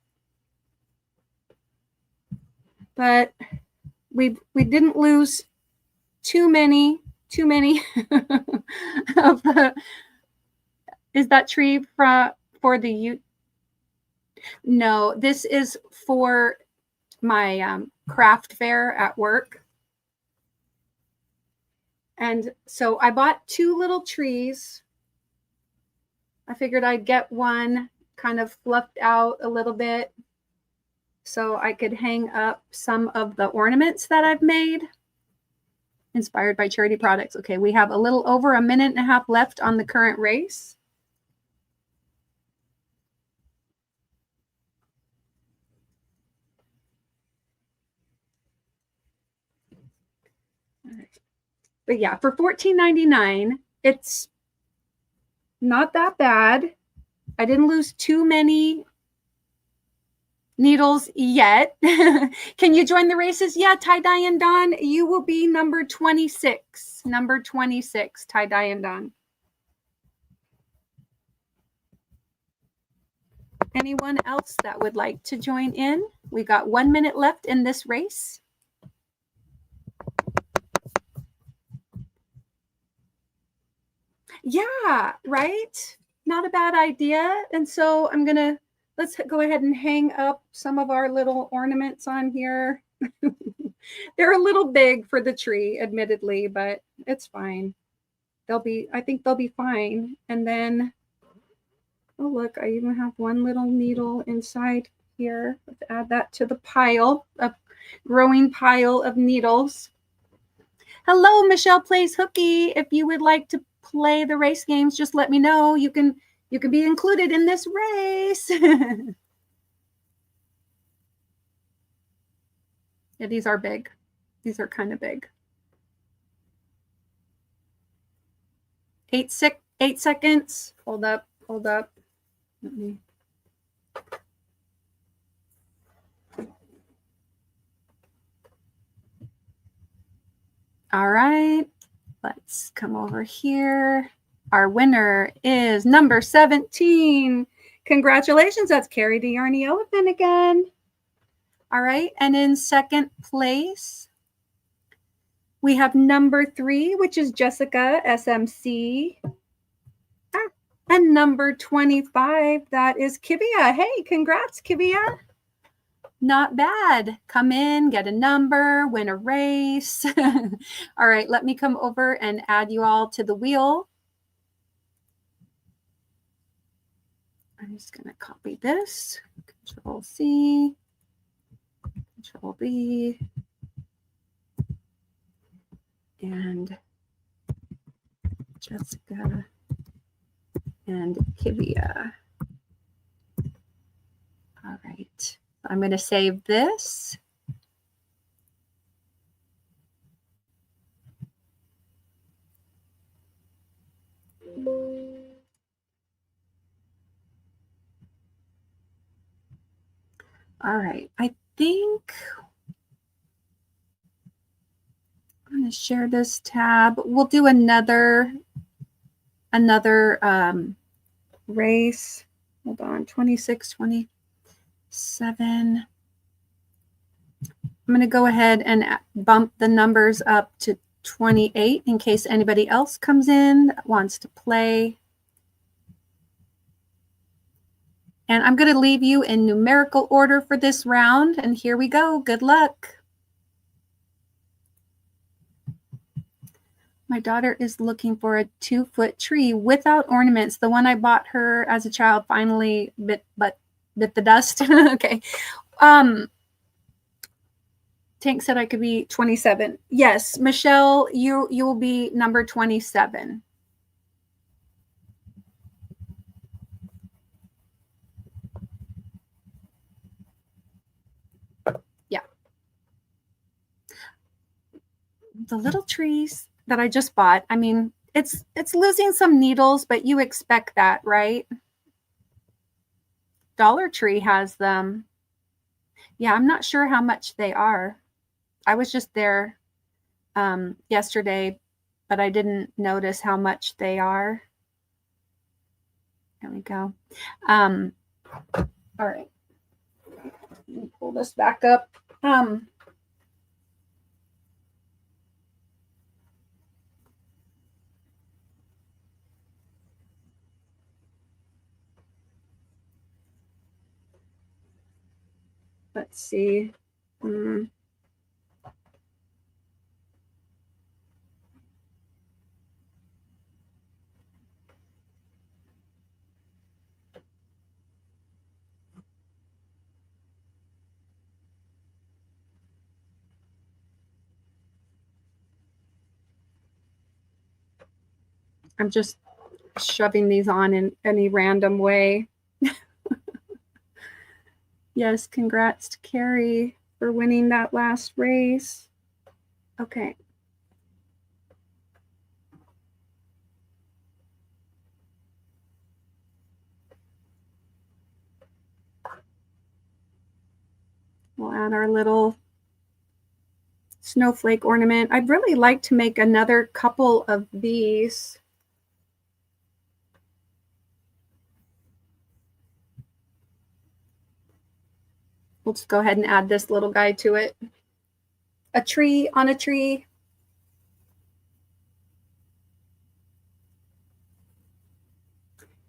but we didn't lose too many of the. Is that tree for the No, this is for my craft fair at work. And so I bought 2 little trees. I figured I'd get one kind of fluffed out a little bit so I could hang up some of the ornaments that I've made, inspired by charity products. Okay, we have a little over 1.5 minutes left on the current race. All right. But yeah, for $14.99, it's not that bad. I didn't lose too many needles yet. Can you join the races? Yeah, tie-dye and Dawn, you will be number 26. Number 26, tie-dye and Dawn. Anyone else that would like to join in? We got 1 minute left in this race. Yeah, right? Not a bad idea. And so let's go ahead and hang up some of our little ornaments on here. They're a little big for the tree, admittedly, but it's fine. I think they'll be fine. And then, oh, look, I even have one little needle inside here. Let's add that to the growing pile of needles. Hello, Michelle Plays Hooky. If you would like to play the race games, just let me know. You can be included in this race. Yeah, these are big. These are kind of big. 8 seconds. Hold up. Let me. All right, let's come over here. Our winner is number 17. Congratulations, that's Carrie the Yarny Elephant again. All right. And in second place, we have number 3, which is Jessica SMC. And number 25, that is Kivia. Hey, congrats, Kivia. Not bad. Come in, get a number, win a race. All right, let me come over and add you all to the wheel. I'm just going to copy this. Control C, Control V, and Jessica and Kivia. All right, I'm going to save this. All right, I think I'm going to share this tab. We'll do another race. Hold on, 26, 27. I'm going to go ahead and bump the numbers up to 28 in case anybody else comes in that wants to play. And I'm going to leave you in numerical order for this round. And here we go. Good luck. My daughter is looking for a 2-foot tree without ornaments. The one I bought her as a child finally bit the dust. Okay. Tank said I could be 27. Yes, Michelle, you will be number 27. Yeah. The little trees that I just bought, I mean, it's losing some needles, but you expect that, right? Dollar Tree has them. Yeah, I'm not sure how much they are. I was just there yesterday, but I didn't notice how much they are. There we go. All right. Let me pull this back up. Let's see. I'm just shoving these on in any random way. Yes, congrats to Carrie for winning that last race. Okay. We'll add our little snowflake ornament. I'd really like to make another couple of these. We'll just go ahead and add this little guy to it. A tree on a tree.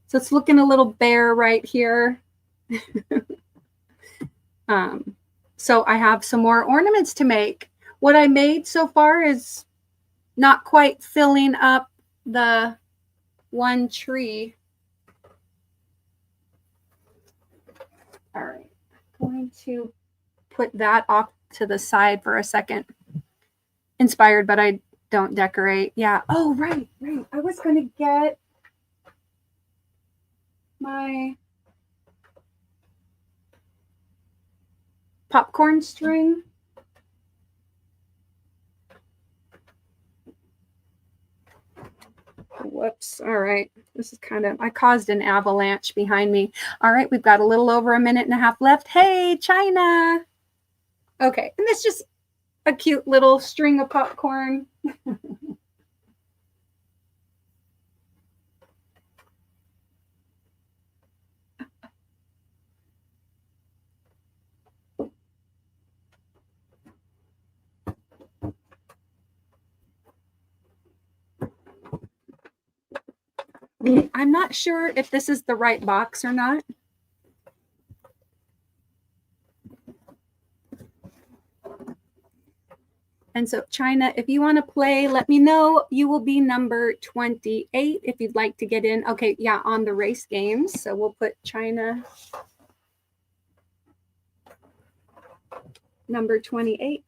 So it's looking a little bare right here. So I have some more ornaments to make. What I made so far is not quite filling up the one tree. All right, I'm going to put that off to the side for a second. Inspired, but I don't decorate. Yeah. Oh, right. I was going to get my popcorn string. Whoops. All right. This is I caused an avalanche behind me. All right. We've got a little over a minute and a half left. Hey, China. Okay. And it's just a cute little string of popcorn. I'm not sure if this is the right box or not. And so, China, if you want to play, let me know. You will be number 28 if you'd like to get in. Okay, yeah, on the race games. So we'll put China number 28.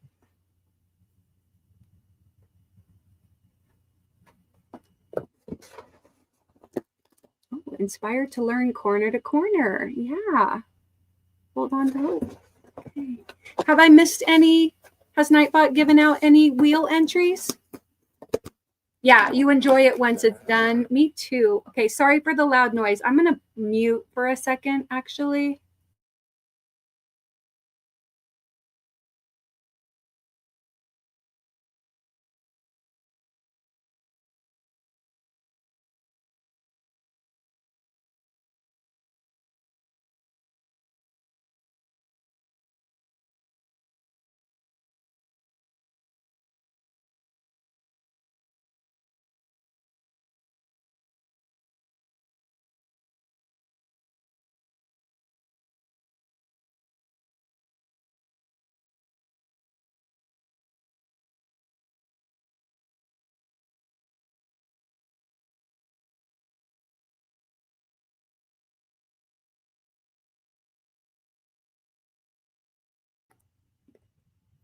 Oh, inspired to learn corner to corner. Yeah. Hold on to hope. Okay. Have I missed any? Has Nightbot given out any wheel entries? Yeah, you enjoy it once it's done. Me too. Okay, sorry for the loud noise. I'm going to mute for a second, actually.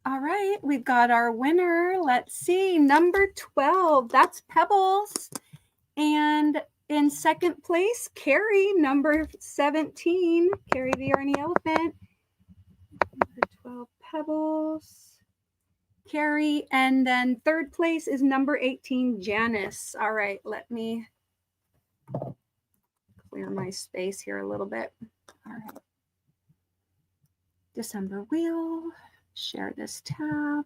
All right, we've got our winner. Let's see, number 12. That's Pebbles. And in second place, Carrie, number 17. Carrie the Ernie Elephant. Number 12, Pebbles. Carrie. And then third place is number 18, Janice. All right, let me clear my space here a little bit. All right. December wheel. Share this tab.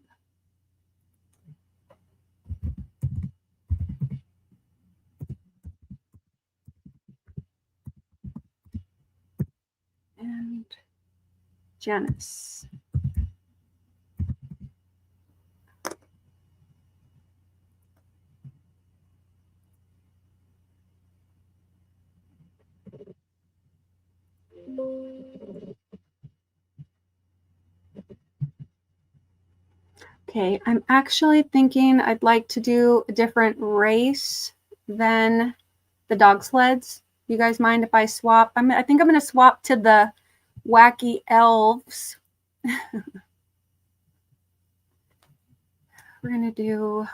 And Janice. Okay, I'm actually thinking I'd like to do a different race than the dog sleds. You guys mind if I swap? I think I'm going to swap to the wacky elves. We're going to do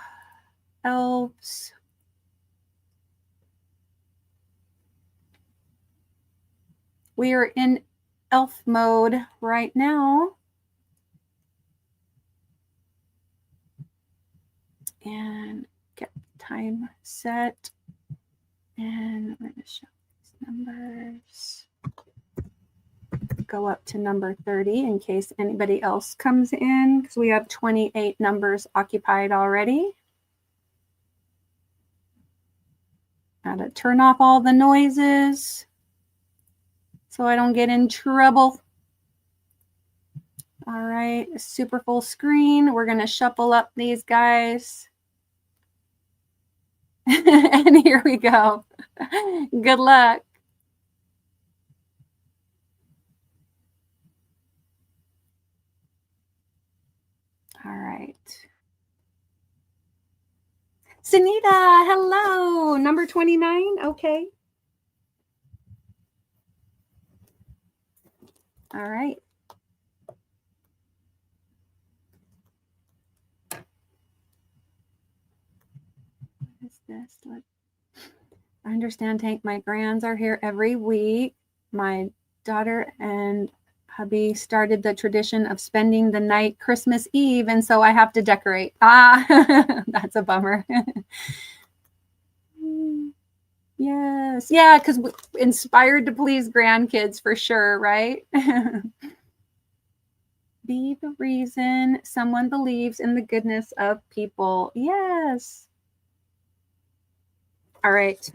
elves. We are in elf mode right now. And get time set. And we're going to show these numbers. Go up to number 30 in case anybody else comes in, because we have 28 numbers occupied already. Gotta turn off all the noises so I don't get in trouble. All right, super full screen. We're gonna shuffle up these guys. And here we go. Good luck. All right. Sunita, hello. Number 29. Okay. All right. What is this? I understand, Tank. My grands are here every week. My daughter and hubby started the tradition of spending the night Christmas Eve, and so I have to decorate. That's a bummer. Yes. Yeah, because inspired to please grandkids for sure, right? Be the reason someone believes in the goodness of people. Yes. All right.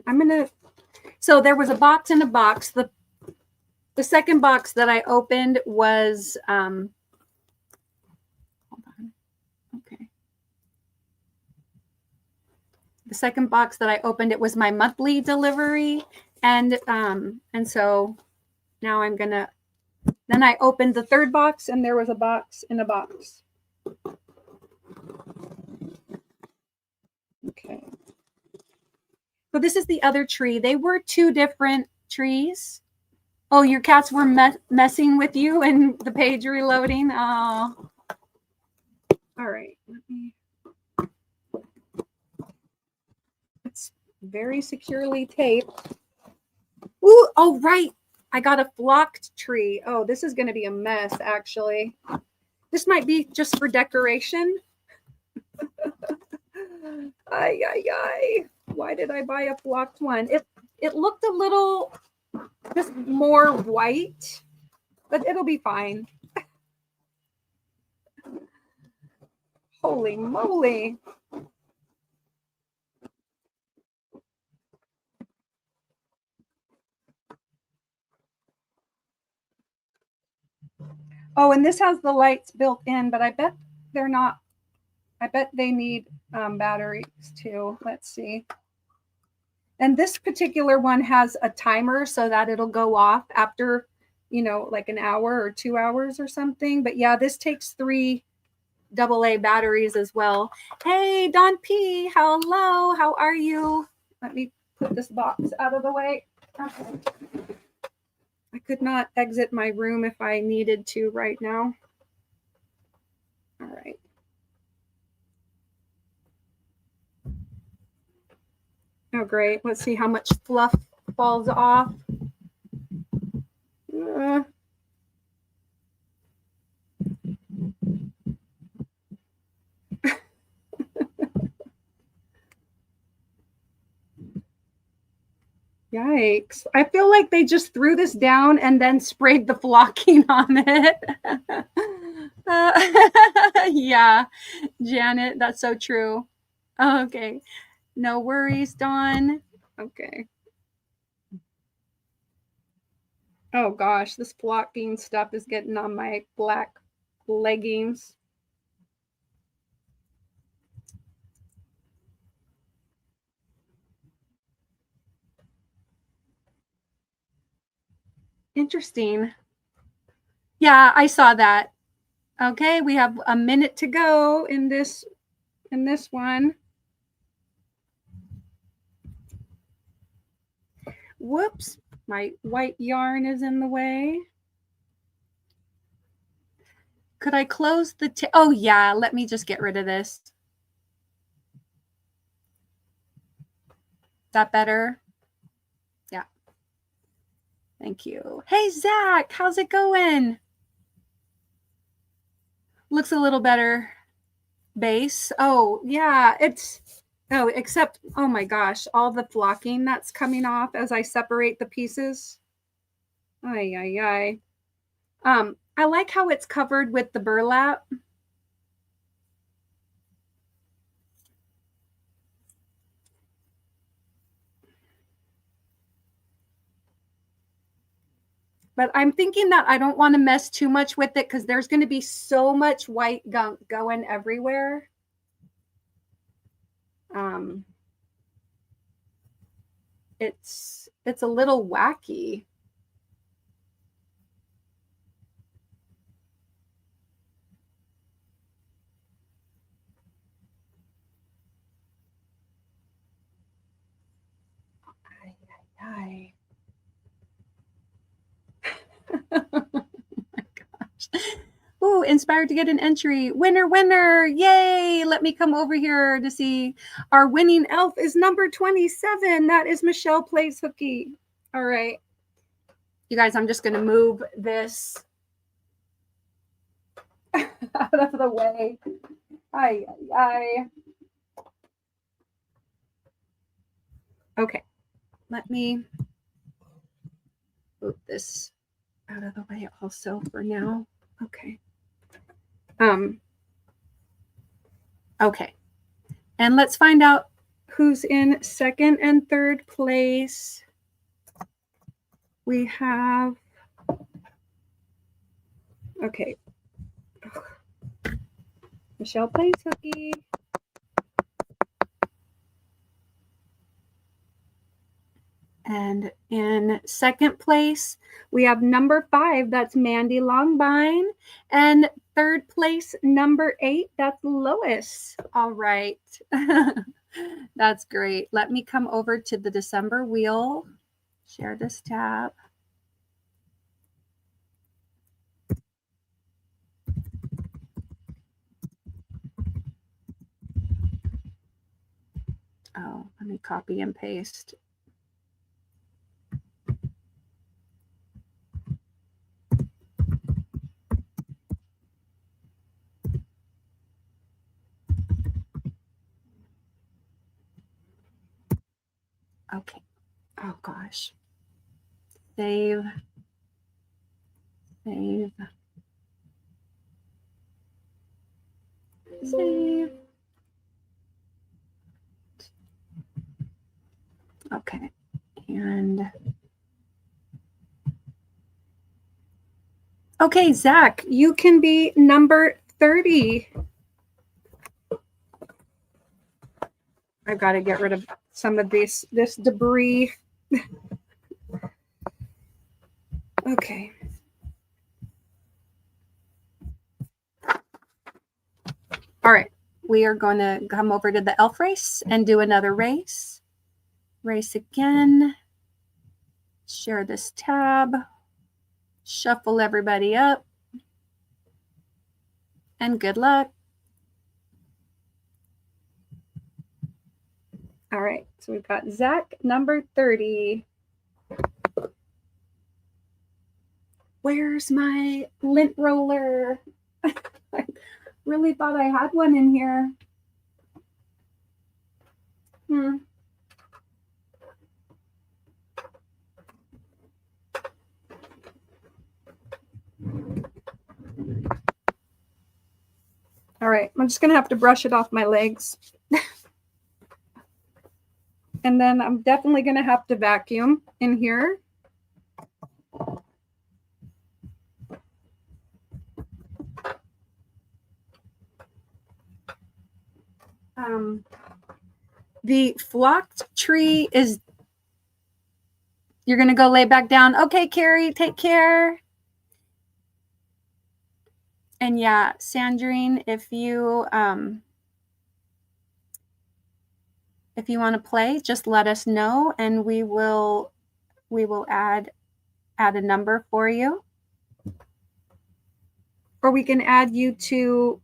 So there was a box in a box. The second box that I opened was, hold on. Okay. the second box that I opened, it was my monthly delivery. And so now I'm gonna, then I opened the third box and there was a box in a box. Okay. So this is the other tree. They were two different trees. Oh, your cats were messing with you and the page reloading. Oh. All right. It's very securely taped. Ooh, oh, right. I got a flocked tree. Oh, this is going to be a mess, actually. This might be just for decoration. Ay, ay, ay. Why did I buy a flocked one? It looked a little just more white, but it'll be fine. Holy moly. Oh, and this has the lights built in, but I bet they're not. I bet they need batteries too. Let's see. And this particular one has a timer so that it'll go off after, you know, like an hour or 2 hours or something. But yeah, this takes 3 AA batteries as well. Hey, Don P, hello, how are you? Let me put this box out of the way. Okay. I could not exit my room if I needed to right now. All right. Oh, great. Let's see how much fluff falls off. Yikes. I feel like they just threw this down and then sprayed the flocking on it. Yeah, Janet, that's so true. Okay. No worries, Dawn. Okay. Oh gosh, this flocking stuff is getting on my black leggings. Interesting. Yeah, I saw that. Okay, we have a minute to go in this one. Whoops, my white yarn is in the way. Could I close the oh yeah, let me just get rid of this. Is that better? Yeah. Thank you. Hey Zach, how's it going? Looks a little better. Base. Oh yeah, it's oh, except oh my gosh, all the flocking that's coming off as I separate the pieces. Ay ay ay. I like how it's covered with the burlap. But I'm thinking that I don't want to mess too much with it because there's going to be so much white gunk going everywhere. It's a little wacky. Ay, ay, ay. Oh my gosh. Ooh, inspired to get an entry. Winner, winner. Yay. Let me come over here to see. Our winning elf is number 27. That is Michelle Plays Hooky. All right. You guys, I'm just going to move this out of the way. Ay, ay, ay. Okay. Let me move this out of the way also for now. Okay. Okay. And let's find out who's in second and third place. We have, okay. Michelle Plays Hooky. And in second place, we have number 5. That's Mandy Longbine. And third place, number 8. That's Lois. All right. That's great. Let me come over to the December wheel. Share this tab. Oh, let me copy and paste. Okay. Oh gosh. Save. Save. Save. Okay. And okay, Zach, you can be number 30. I've got to get rid of some of this debris. Okay. All right. We are going to come over to the elf race and do another race. Race again. Share this tab. Shuffle everybody up. And good luck. All right. So we've got Zach, number 30. Where's my lint roller? I really thought I had one in here. All right, I'm just going to have to brush it off my legs. And then I'm definitely going to have to vacuum in here. The flocked tree is, you're going to go lay back down. Okay, Carrie, take care. And yeah, Sandrine, if you want to play, just let us know and we will add a number for you. Or we can add you to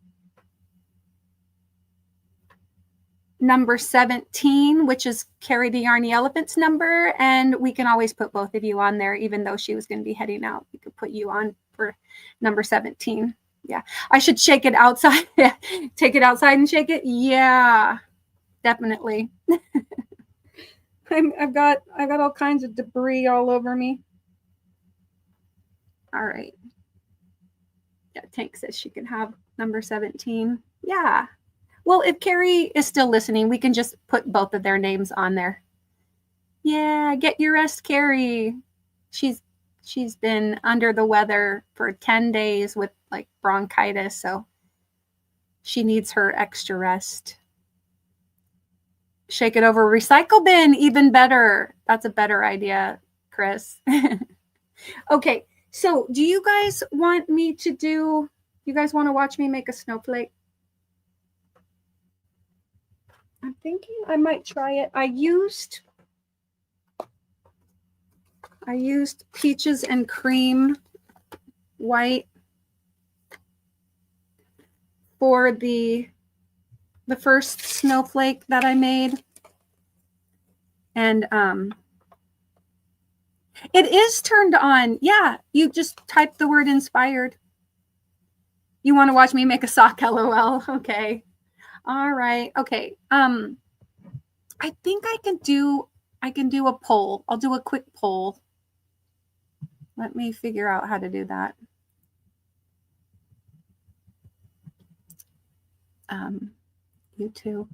number 17, which is Carrie the Yarny Elephant's number, and we can always put both of you on there, even though she was going to be heading out. We could put you on for number 17. Yeah, I should shake it outside. Take it outside and shake it. Yeah, definitely. I've got all kinds of debris all over me. All right. Yeah, Tank says she can have number 17. Yeah. Well, if Carrie is still listening, we can just put both of their names on there. Yeah, get your rest, Carrie. She's been under the weather for 10 days with like bronchitis, so she needs her extra rest. Shake it over recycle bin, even better. That's a better idea, Chris. Okay, so do you guys want me to do, you guys want to watch me make a snowflake? I'm thinking I might try it. I used peaches and cream white for the first snowflake that I made. And it is turned on. Yeah, you just type the word inspired. You want to watch me make a sock, LOL. Okay. All right. Okay. I think I can do a poll. I'll do a quick poll. Let me figure out how to do that. YouTube.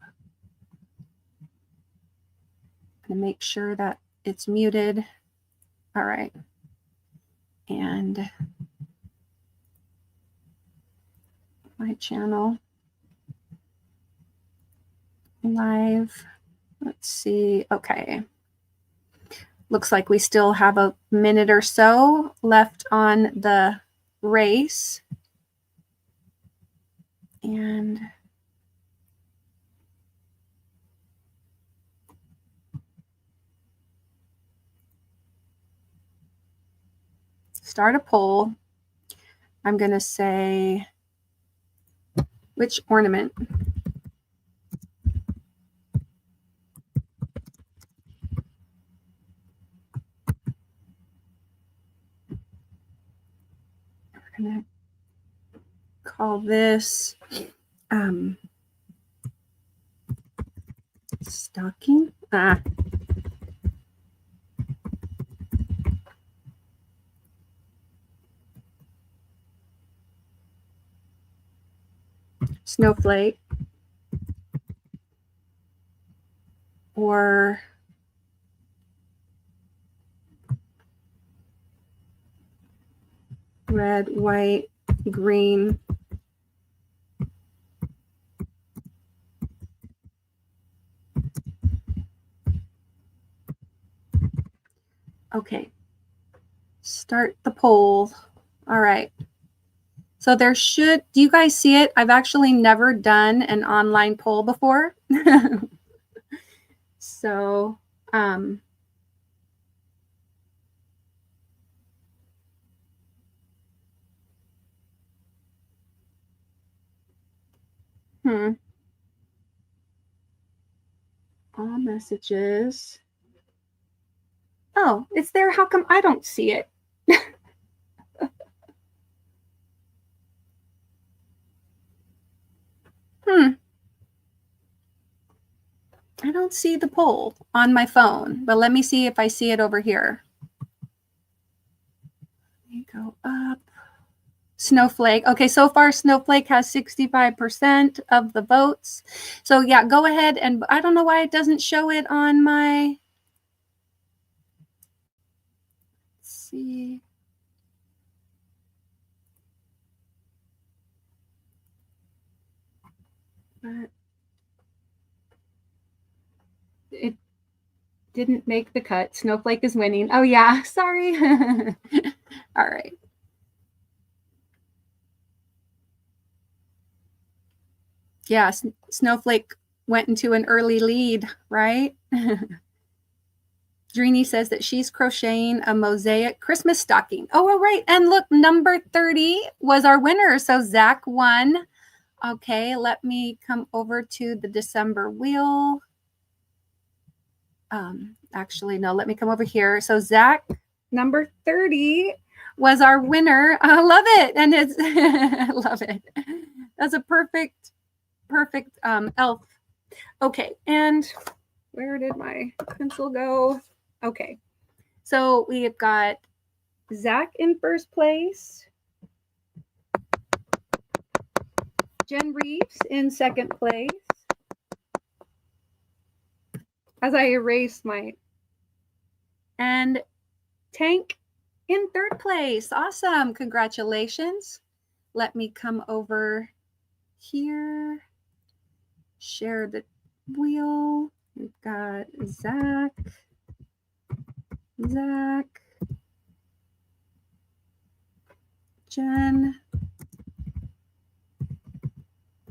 I'm going to make sure that it's muted. All right. And my channel live. Let's see. Okay. Looks like we still have a minute or so left on the race. And start a poll. I'm going to say, which ornament? We're going to call this stocking. Snowflake. Or red, white, green. Okay. Start the poll. All right. So there should, do you guys see it? I've actually never done an online poll before. So, I all messages. Oh, it's there. How come I don't see it? I don't see the poll on my phone, but let me see if I see it over here. Let me go up. Snowflake. Okay, so far Snowflake has 65% of the votes. So yeah, go ahead, and I don't know why it doesn't show it on my, let's see. But it didn't make the cut. Snowflake is winning. Oh yeah, sorry. All right. Yeah, Snowflake went into an early lead, right? Drini says that she's crocheting a mosaic Christmas stocking. Oh, all right. And look, number 30 was our winner. So Zach won. Okay, let me come over to the December wheel. Actually, no, let me come over here. So Zach, number 30 was our winner. I love it. And it's, love it. That's a perfect elf. Okay, and where did my pencil go? Okay, so we have got Zach in first place, Jen Reeves in second place, as I erase my, and Tank in third place. Awesome, congratulations. Let me come over here, share the wheel. We've got Zach, Jen,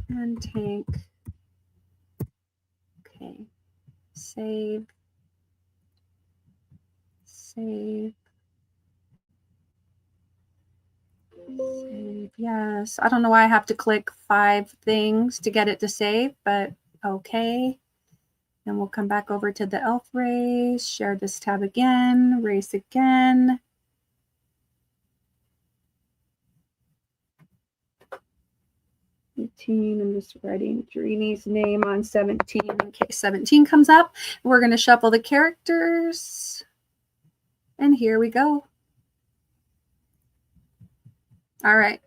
and Tank. Okay, save. Yes, I don't know why I have to click 5 things to get it to save, but okay. Then we'll come back over to the elf race, share this tab again, race again. I'm just writing Drini's name on 17 in case 17 comes up. We're going to shuffle the characters. And here we go. All right.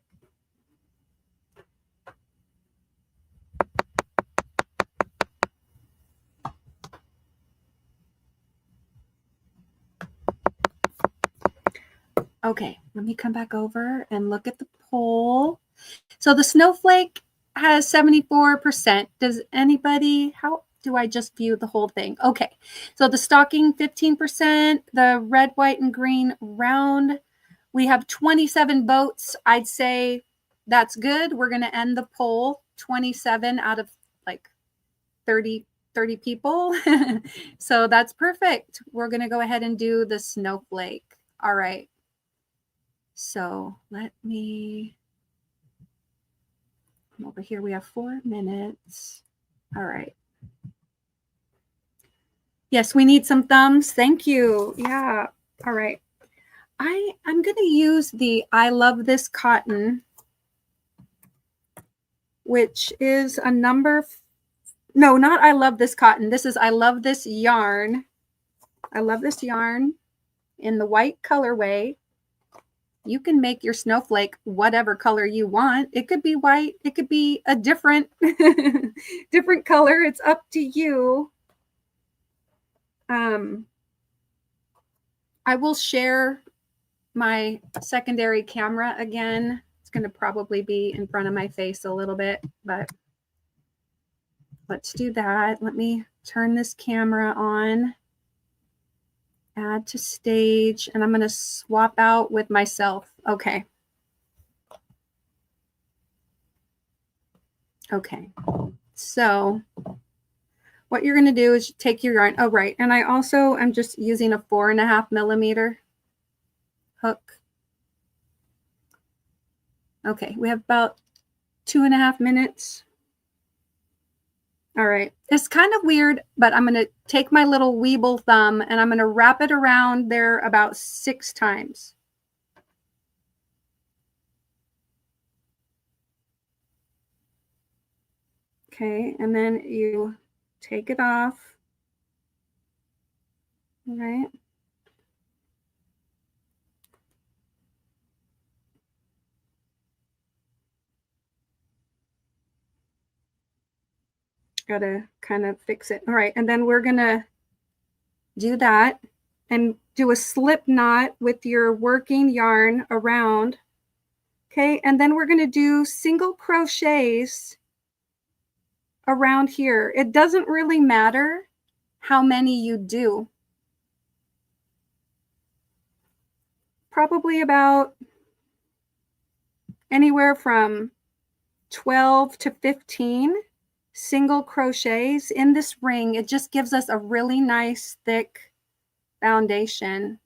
Okay, let me come back over and look at the poll. So the snowflake has 74%. Does anybody, do I just view the whole thing? Okay, so the stocking 15%, the red, white, and green round. We have 27 votes. I'd say that's good. We're going to end the poll. 27 out of like 30 people. So that's perfect. We're going to go ahead and do the snowflake. All right. So let me come over here. We have 4 minutes. All right. Yes, we need some thumbs. Thank you. Yeah. All right. I'm going to use the I Love This Cotton, which is a number. No, not I Love This Cotton. This is I Love This Yarn. I love this yarn in the white colorway. You can make your snowflake whatever color you want. It could be white. It could be a different, different color. It's up to you. I will share my secondary camera again. It's going to probably be in front of my face a little bit, but let's do that. Let me turn this camera on. Add to stage, and I'm going to swap out with myself. Okay. Okay. So what you're going to do is take your yarn. Oh, right. And I also am just using a 4.5 millimeter hook. Okay. We have about 2.5 minutes. All right. It's kind of weird, but I'm going to take my little Weeble thumb and I'm going to wrap it around there about 6 times. Okay. And then you take it off. All right. Gotta kind of fix it. All right. And then we're going to do that and do a slip knot with your working yarn around. Okay. And then we're going to do single crochets around here. It doesn't really matter how many you do. Probably about anywhere from 12 to 15 single crochets in this ring. It just gives us a really nice thick foundation.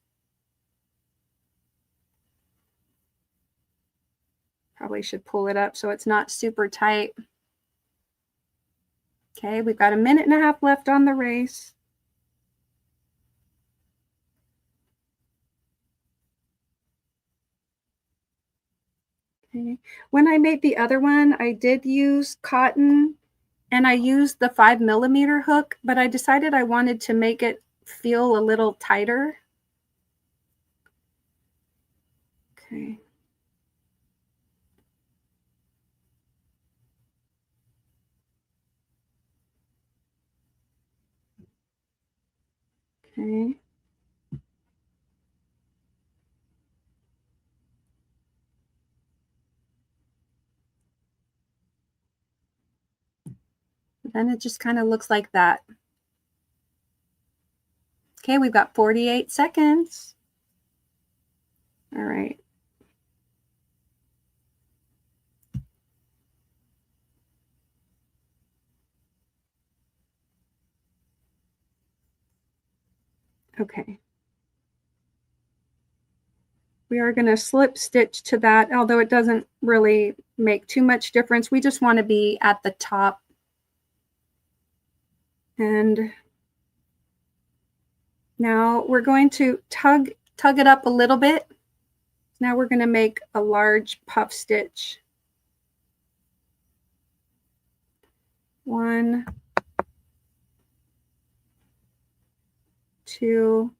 Probably should pull it up so it's not super tight. Okay, we've got 1.5 minutes left on the race. Okay. When I made the other one, I did use cotton and I used the 5 millimeter hook, but I decided I wanted to make it feel a little tighter. Okay. Okay. Then it just kind of looks like that. Okay, we've got 48 seconds. All right. Okay. We are going to slip stitch to that, although it doesn't really make too much difference. We just want to be at the top. And now we're going to tug it up a little bit. Now we're going to make a large puff stitch. 1, 2,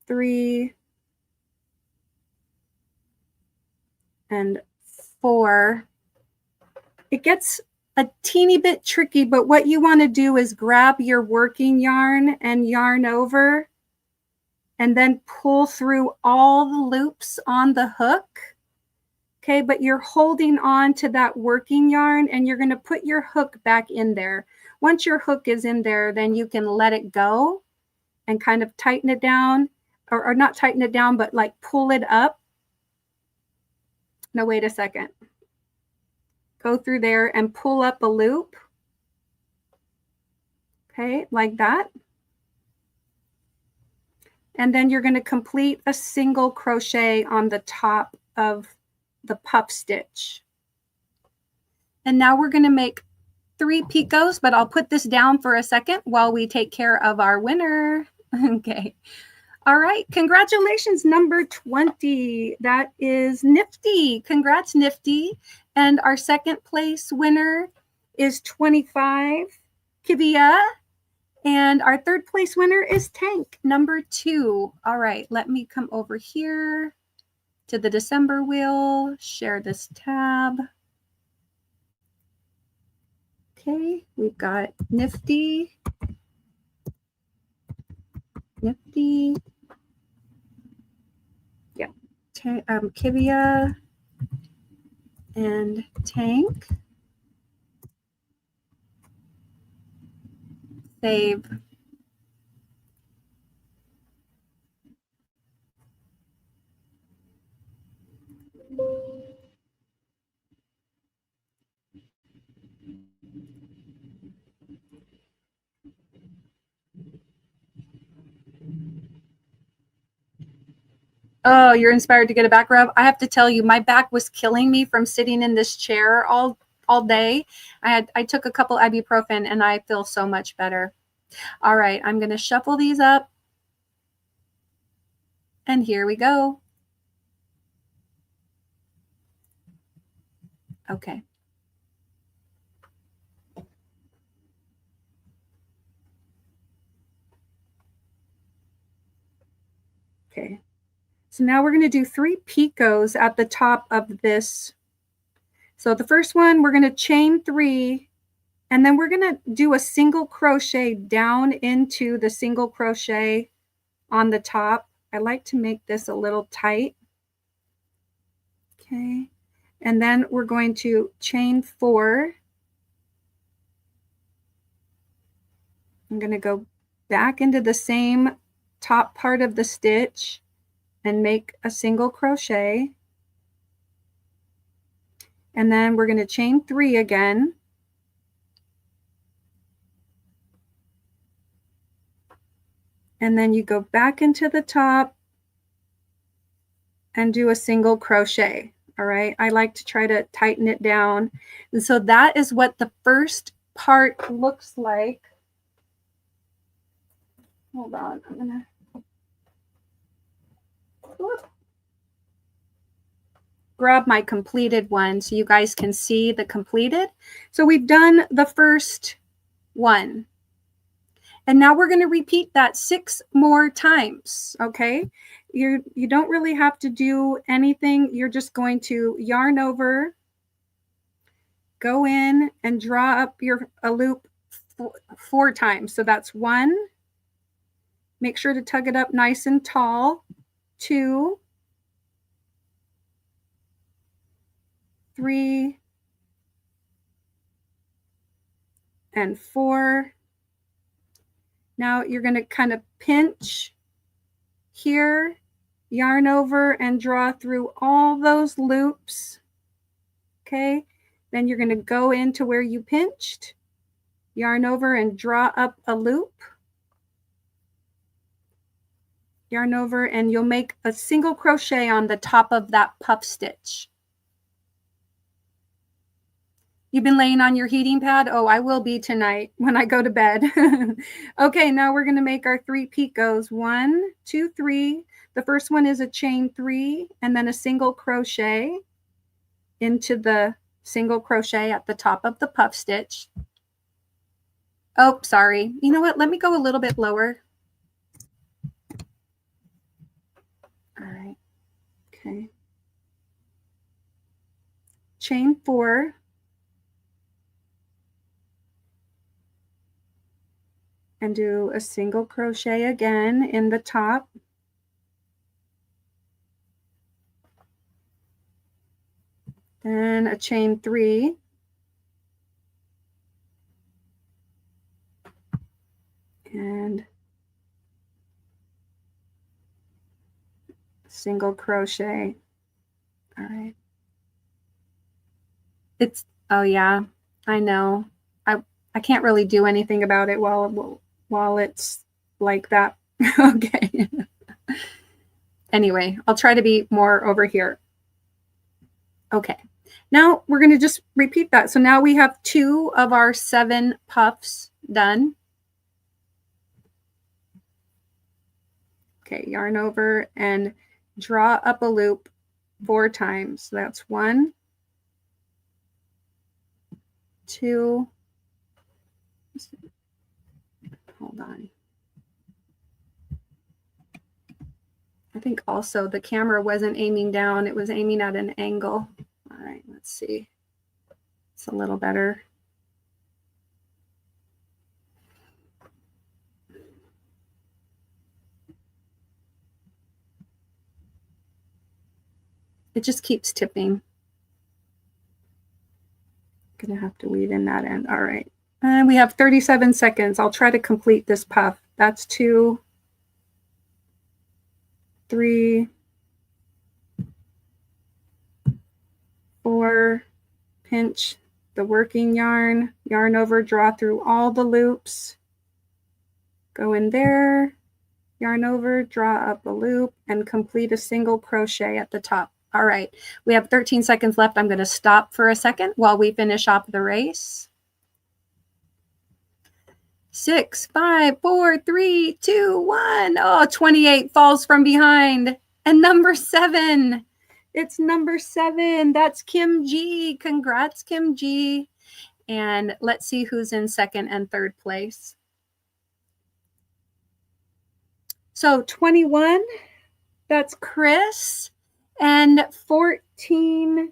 3, and 4. It gets a teeny bit tricky, but what you want to do is grab your working yarn and yarn over and then pull through all the loops on the hook. Okay, but you're holding on to that working yarn and you're going to put your hook back in there. Once your hook is in there, then you can let it go and kind of tighten it down, or not tighten it down, but like pull it up. No, wait a second. Go through there and pull up a loop. Okay, like that. And then you're going to complete a single crochet on the top of the puff stitch. And now we're going to make 3 picots, but I'll put this down for a second while we take care of our winner. Okay. All right. Congratulations, number 20. That is Nifty. Congrats, Nifty. And our second place winner is 25, Kivia. And our third place winner is Tank, number 2. All right. Let me come over here to the December wheel, share this tab. Okay, we've got Nifty, yeah, Kivia, and Tank. Save. Oh, you're inspired to get a back rub? I have to tell you, my back was killing me from sitting in this chair all day. I took a couple ibuprofen and I feel so much better. All right, I'm going to shuffle these up. And here we go. Okay. Okay. So now we're going to do 3 picots at the top of this. So the first one, we're going to chain 3, and then we're going to do a single crochet down into the single crochet on the top. I like to make this a little tight. Okay. And then we're going to chain 4. I'm going to go back into the same top part of the stitch and make a single crochet. And then we're going to chain 3 again. And then you go back into the top and do a single crochet. All right. I like to try to tighten it down. And so that is what the first part looks like. Hold on. I'm going to grab my completed one so you guys can see the completed. So we've done the first one. And now we're going to repeat that 6 more times, okay? You don't really have to do anything. You're just going to yarn over, go in and draw up a loop 4 times. So that's 1. Make sure to tug it up nice and tall. 2, 3, and 4. Now you're going to kind of pinch here, yarn over and draw through all those loops. Okay. Then you're going to go into where you pinched, yarn over and draw up a loop. Yarn over and you'll make a single crochet on the top of that puff stitch. You've been laying on your heating pad? Oh, I will be tonight when I go to bed. Okay, now we're going to make our 3 picots. 1, 2, 3. The first one is a chain 3 and then a single crochet into the single crochet at the top of the puff stitch. Oh, sorry. You know what? Let me go a little bit lower. All right. Okay. Chain 4. And do a single crochet again in the top. then a chain 3, and single crochet. All right. It's, oh yeah, I know. I can't really do anything about it while it's like that. Okay. Anyway, I'll try to be more over here. Okay. Now we're going to just repeat that. So now we have 2 of our 7 puffs done. Okay, yarn over and draw up a loop 4 times. So that's 1, 2, hold on. I think also the camera wasn't aiming down, it was aiming at an angle. All right, let's see. It's a little better. It just keeps tipping. Gonna have to weave in that end. All right. And we have 37 seconds. I'll try to complete this puff. That's 2, 3, 4, pinch the working yarn, yarn over, draw through all the loops, go in there, yarn over, draw up a loop, and complete a single crochet at the top. All right, we have 13 seconds left. I'm going to stop for a second while we finish off the race. 6, 5, 4, 3, 2, 1. Oh, 28 falls from behind. And number 7. It's number 7. That's Kim G. Congrats, Kim G. And let's see who's in 2nd and 3rd place. So 21, that's Chris. And 14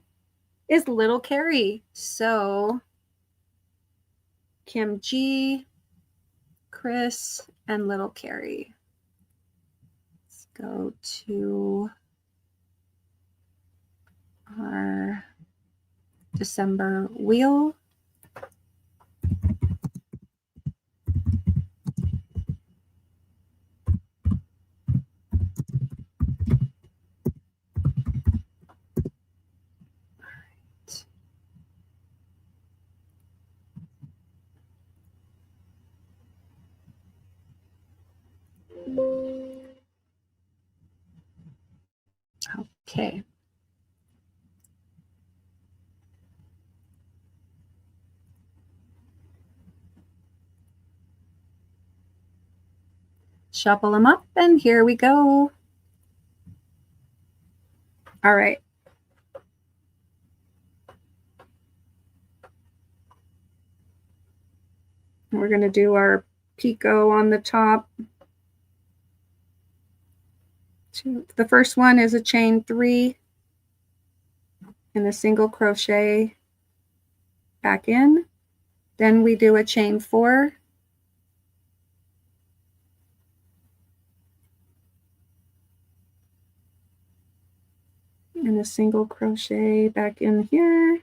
is Little Carrie. So Kim G, Chris, and Little Carrie. Let's go to our December wheel. Okay. Shuffle them up, and here we go. All right. We're going to do our picot on the top. The first one is a chain 3 and a single crochet back in. Then we do a chain 4. And a single crochet back in here.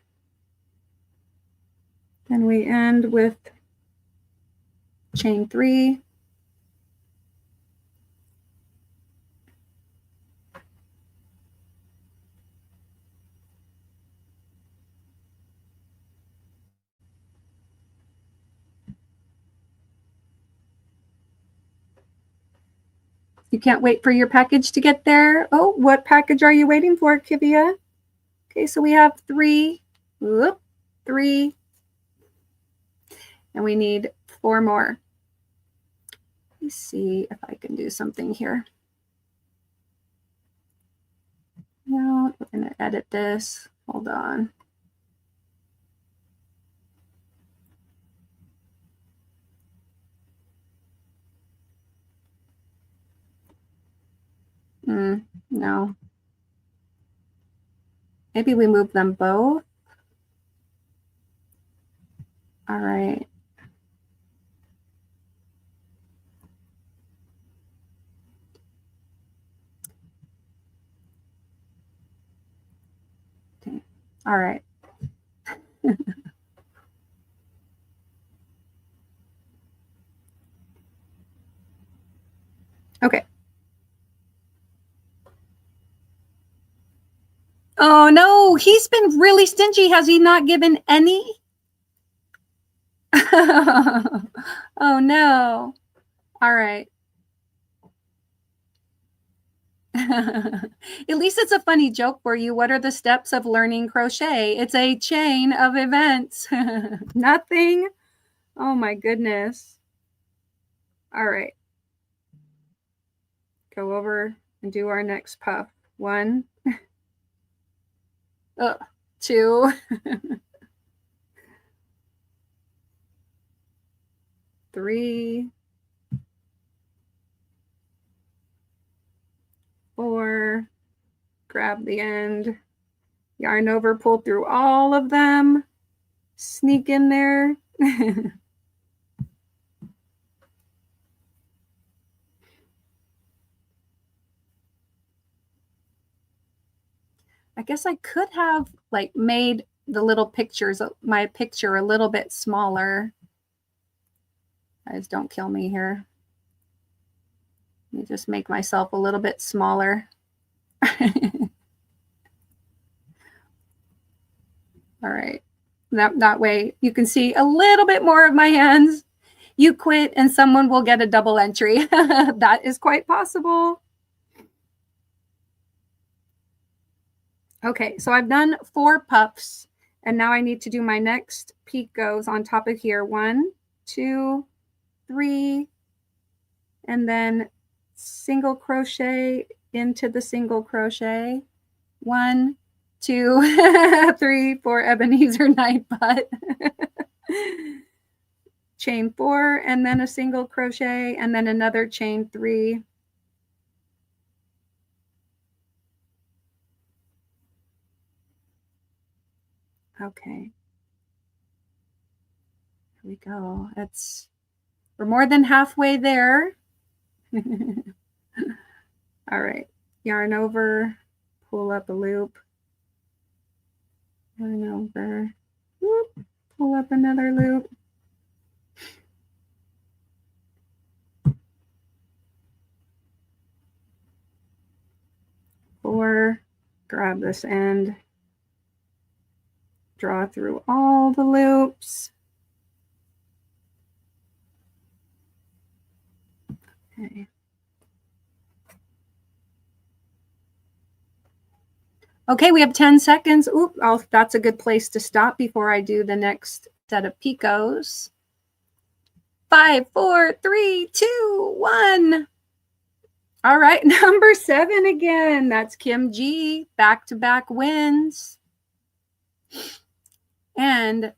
Then we end with chain 3. You can't wait for your package to get there. Oh, what package are you waiting for, Kivia? Okay, so we have 3. Whoop, 3. And we need 4 more. Let me see if I can do something here. No, we're going to edit this. Hold on. No. Maybe we move them both. All right. Okay. All right. Okay. Oh no, he's been really stingy. Has he not given any? Oh no. All right. At least it's a funny joke for you. What are the steps of learning crochet? It's a chain of events. Nothing. Oh my goodness. All right. Go over and do our next puff. 1, 2, 3, 4. Grab the end. Yarn over, pull through all of them. Sneak in there. I guess I could have like made the little pictures, my picture a little bit smaller. Guys, don't kill me here. Let me just make myself a little bit smaller. All right. That way you can see a little bit more of my hands. You quit and someone will get a double entry. That is quite possible. Okay, so I've done 4 puffs and now I need to do my next picots on top of here. 1, 2, 3, and then single crochet into the single crochet. 1, 2, 3, 4, Ebenezer night butt. Chain 4 and then a single crochet and then another chain 3. Okay. Here we go. We're more than halfway there. All right. Yarn over, pull up a loop. Yarn over, whoop, pull up another loop. Four, grab this end, draw through all the loops. Okay. Okay, we have 10 seconds. Oop, that's a good place to stop before I do the next set of picots. 5, 4, 3, 2, 1. All right, number 7 again. That's Kim G. Back-to-back wins. And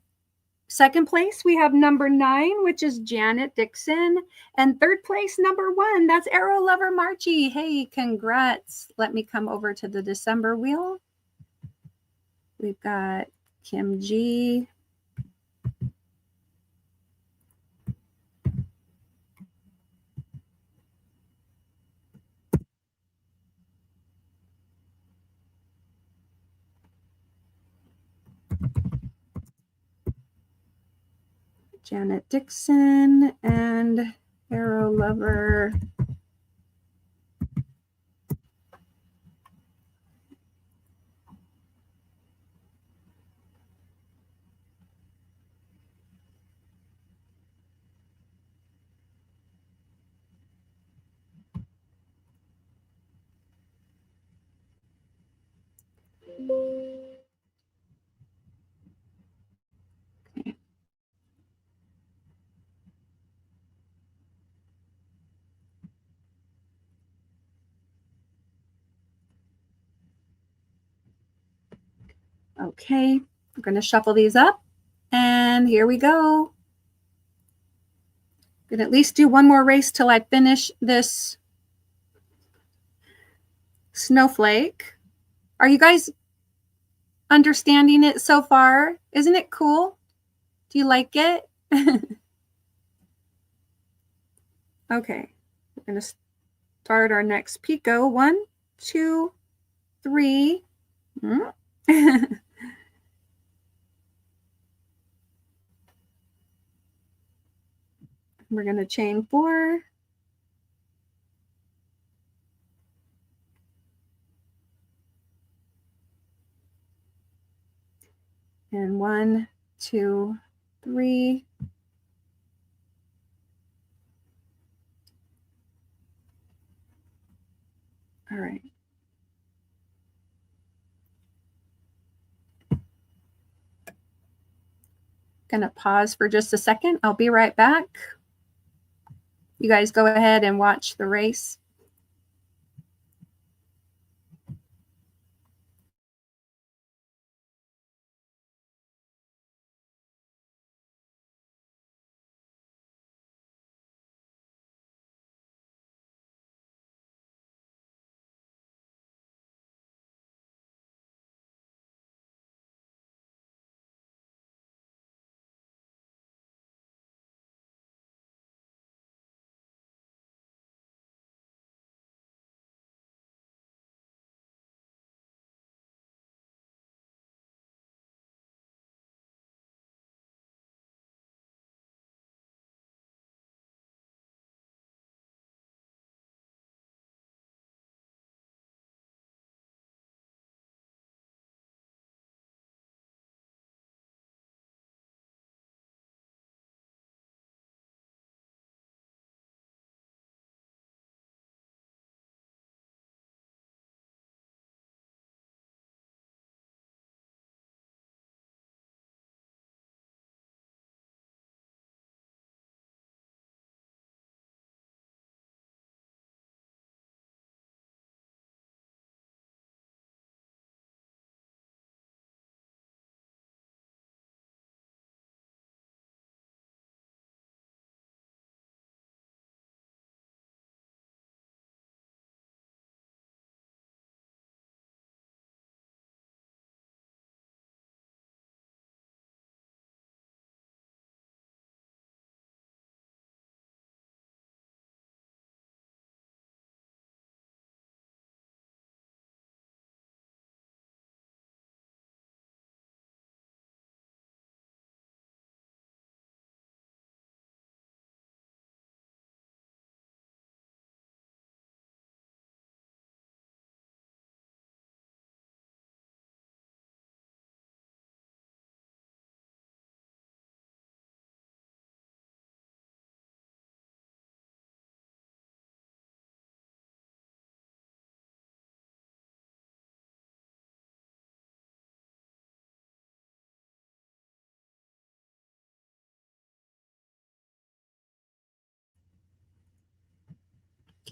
second place, we have number 9, which is Janet Dixon. And third place, number 1, that's Arrow Lover Marchie. Hey, congrats. Let me come over to the December wheel. We've got Kim G. Janet Dixon and Arrow Lover. Okay, I'm going to shuffle these up, and here we go. I'm going to at least do one more race till I finish this snowflake. Are you guys understanding it so far? Isn't it cool? Do you like it? Okay, we're going to start our next picot. 1, 2, 3. We're going to chain 4. And 1, 2, 3. All right. Gonna pause for just a second. I'll be right back. You guys go ahead and watch the race.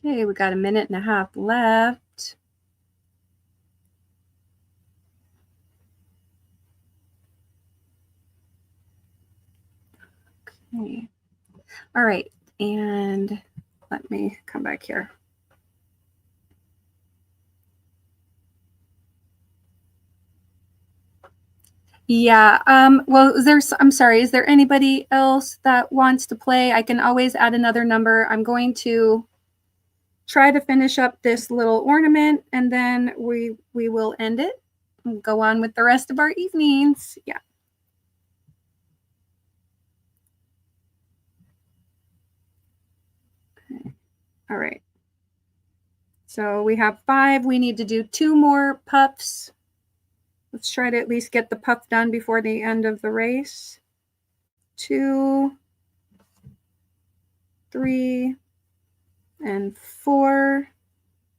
Okay, we got a minute and a half left. Okay. All right, and let me come back here. Yeah, well, I'm sorry, is there anybody else that wants to play? I can always add another number. I'm going to try to finish up this little ornament, and then we will end it and go on with the rest of our evenings. Yeah. Okay. All right. So we have 5. We need to do 2 more puffs. Let's try to at least get the puff done before the end of the race. 2, 3, and 4.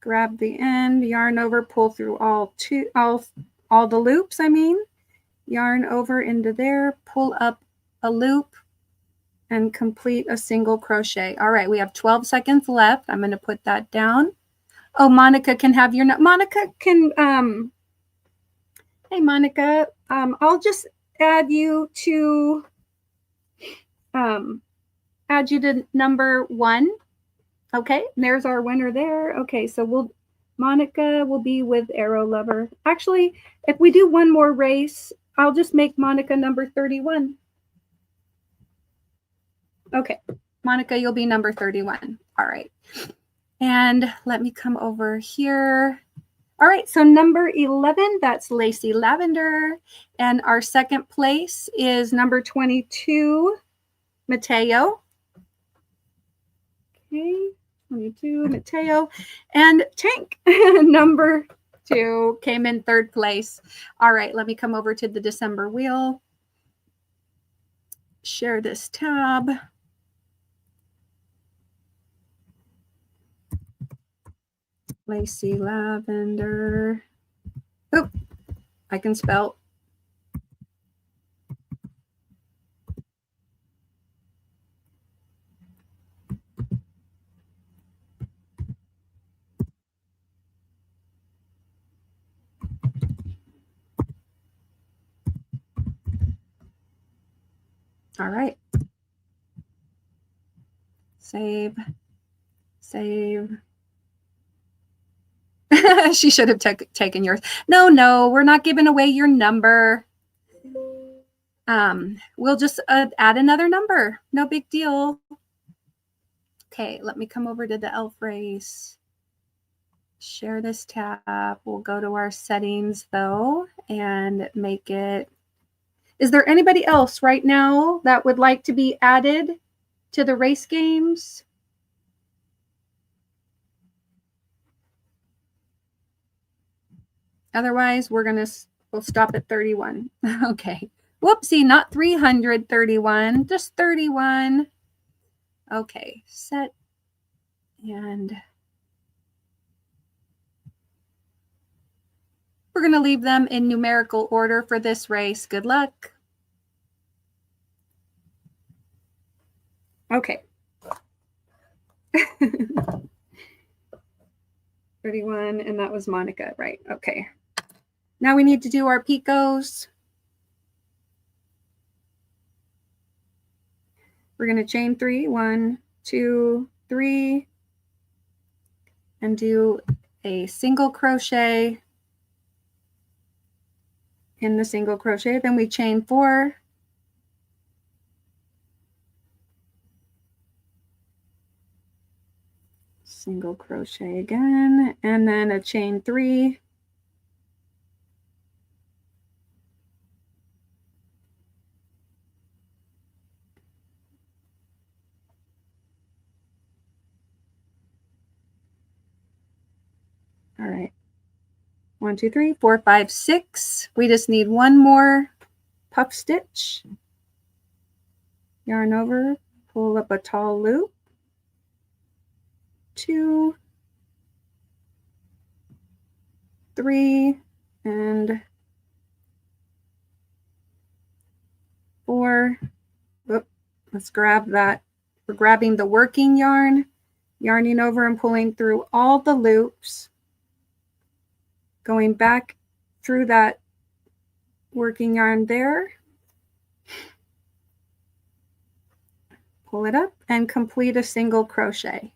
Grab the end, yarn over, pull through all the loops, yarn over into there, pull up a loop, and complete a single crochet. All right, we have 12 seconds left. I'm going to put that down. Oh, Monica can have your Monica can hey Monica, I'll just add you to number 1. Okay, there's our winner there. Okay, so Monica will be with Arrow Lover. Actually, if we do one more race, I'll just make Monica number 31. Okay, Monica, you'll be number 31. All right. And let me come over here. All right, so number 11, that's Lacey Lavender. And our second place is number 22, Mateo. Okay, 22, Mateo. And Tank, number 2, came in 3rd place. All right, let me come over to the December wheel. Share this tab. Lacy Lavender. Oh, I can spell. All right. Save. She should have taken yours. No, we're not giving away your number. We'll just add another number. No big deal. Okay, let me come over to the elf race. Share this tab. We'll go to our settings though and make it. Is there anybody else right now that would like to be added to the race games? Otherwise, we'll stop at 31. Okay. Whoopsie, not 331, just 31. Okay, set. And we're going to leave them in numerical order for this race. Good luck. Okay. 31, and that was Monica, right? Okay. Now we need to do our picots. We're going to chain 3, 1, 2, 3, and do a single crochet in the single crochet. Then we chain 4, single crochet again, and then a chain 3, all right, 1, 2, 3, 4, 5, 6. We just need one more puff stitch. Yarn over, pull up a tall loop, 2, 3, and 4. Oop, let's grab that. We're grabbing the working yarn, yarning over and pulling through all the loops, going back through that working yarn there, pull it up, and complete a single crochet.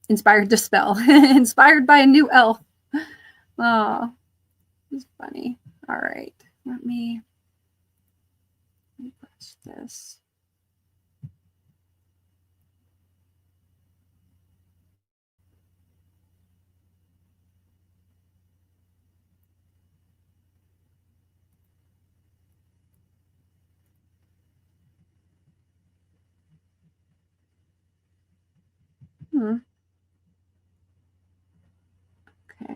Inspired to spell. Inspired by a new elf. Oh, it's funny. All right, let me brush this. Okay.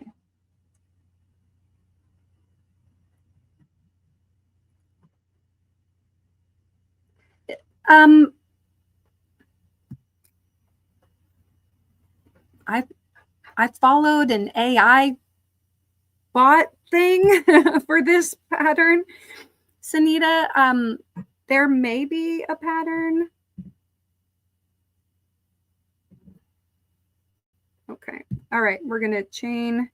I followed an AI bot thing for this pattern. Sanita, there may be a pattern. Okay. All right. We're going to chain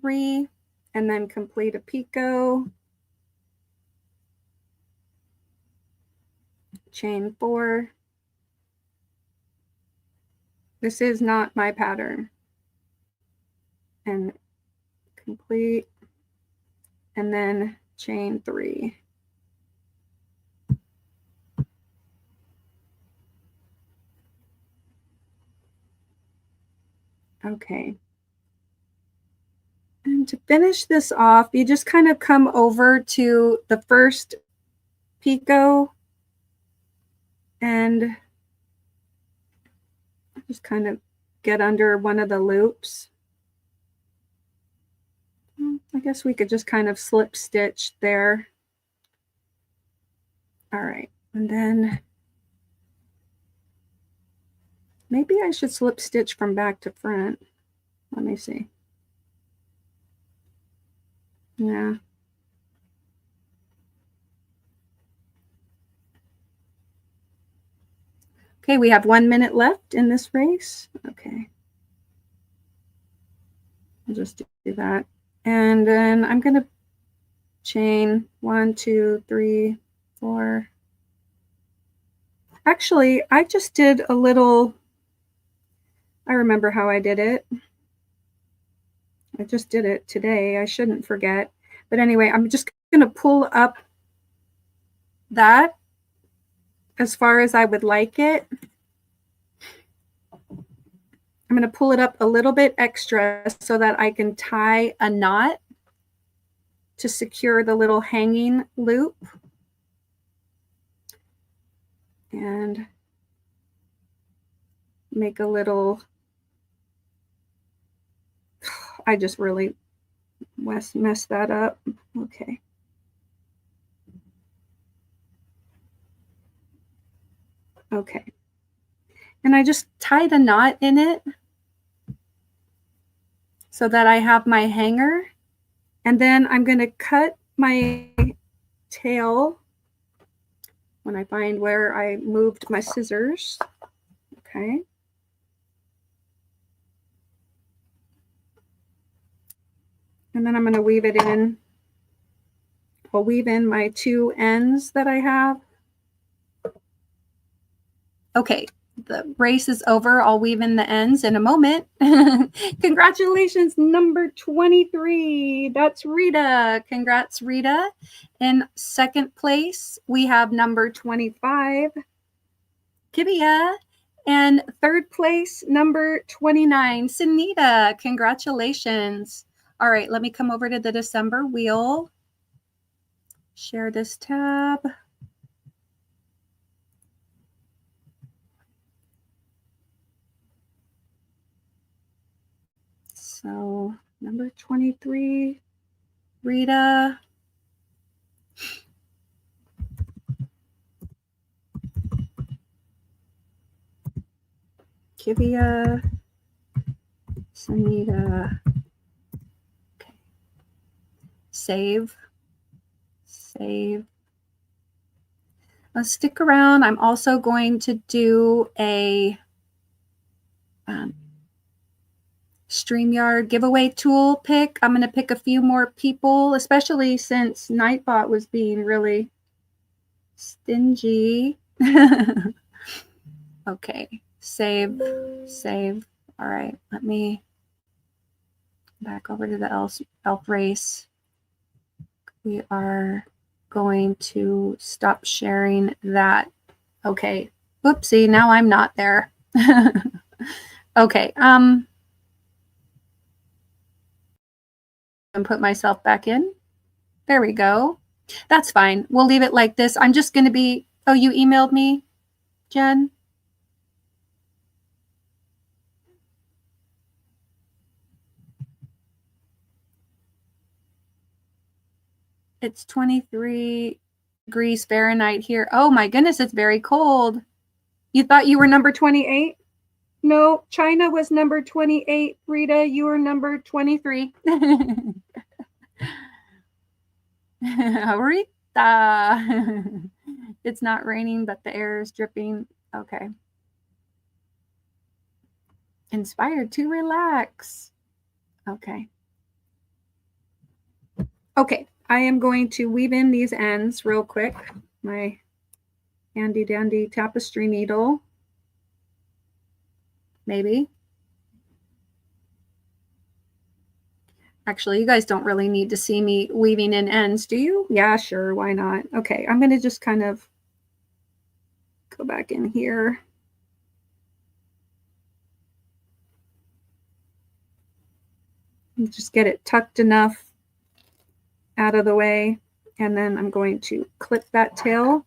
3 and then complete a picot. Chain 4. This is not my pattern. And complete. And then chain 3. Okay. And to finish this off, you just kind of come over to the first picot and Just kind of get under one of the loops. I guess we could just kind of slip stitch there. All right, and then maybe I should slip stitch from back to front. Let me see. Yeah. Okay, we have 1 minute left in this race. Okay. I'll just do that. And then I'm going to chain 1, 2, 3, 4. Actually, I just did a little, I remember how I did it. I just did it today. I shouldn't forget. But anyway, I'm just going to pull up that as far as I would like it. I'm going to pull it up a little bit extra so that I can tie a knot to secure the little hanging loop. And make a little, I just really messed that up. Okay. Okay. And I just tied a knot in it so that I have my hanger. And then I'm going to cut my tail when I find where I moved my scissors. Okay. And then I'm going to weave it in. I'll weave in my 2 ends that I have. Okay, the race is over. I'll weave in the ends in a moment. Congratulations, number 23. That's Rita. Congrats, Rita. In second place, we have number 25, Kibia. And third place, number 29, Sunita. Congratulations. All right, let me come over to the December wheel. Share this tab. So number 23, Rita. Kivia, Sunita. Okay. Save. Let's stick around. I'm also going to do a StreamYard giveaway tool pick. I'm going to pick a few more people, especially since Nightbot was being really stingy. Okay, save. All right, let me back over to the elf race. We are going to stop sharing that. Okay, whoopsie, now I'm not there. Okay, and put myself back in. There we go. That's fine. We'll leave it like this. I'm just going to be, oh, you emailed me, Jen? It's 23 degrees Fahrenheit here. Oh my goodness, it's very cold. You thought you were number 28? No, China was number 28. Rita, you were number 23. Rita. It's not raining, but the air is dripping. Okay. Inspired to relax. Okay. Okay, I am going to weave in these ends real quick. My handy dandy tapestry needle. Maybe. Actually, you guys don't really need to see me weaving in ends, do you? Yeah, sure, why not? Okay, I'm going to just kind of go back in here. And just get it tucked enough out of the way. And then I'm going to clip that tail.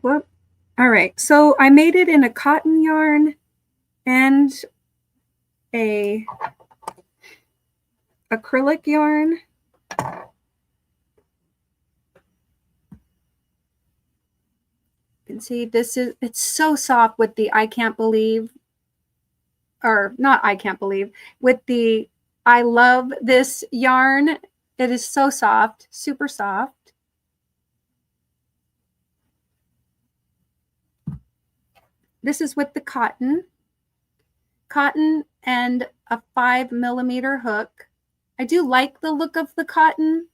Whoop. All right, so I made it in a cotton yarn and a acrylic yarn. You can see it's so soft with the I can't believe, or not I can't believe, with the I love this yarn. It is so soft, super soft. This is with the cotton and a 5mm hook. I do like the look of the cotton,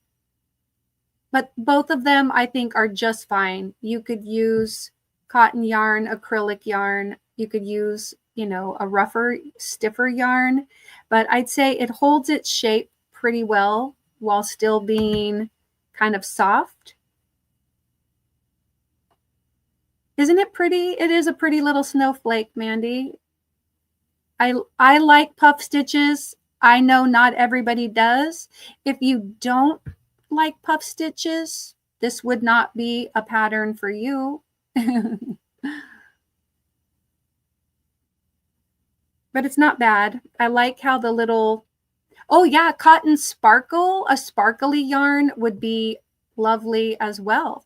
but both of them I think are just fine. You could use cotton yarn, acrylic yarn. You could use, you know, a rougher, stiffer yarn, but I'd say it holds its shape pretty well while still being kind of soft. Isn't it pretty? It is a pretty little snowflake, Mandy. I like puff stitches. I know not everybody does. If you don't like puff stitches, this would not be a pattern for you. But it's not bad. I like how the little, oh yeah, cotton sparkle, a sparkly yarn would be lovely as well.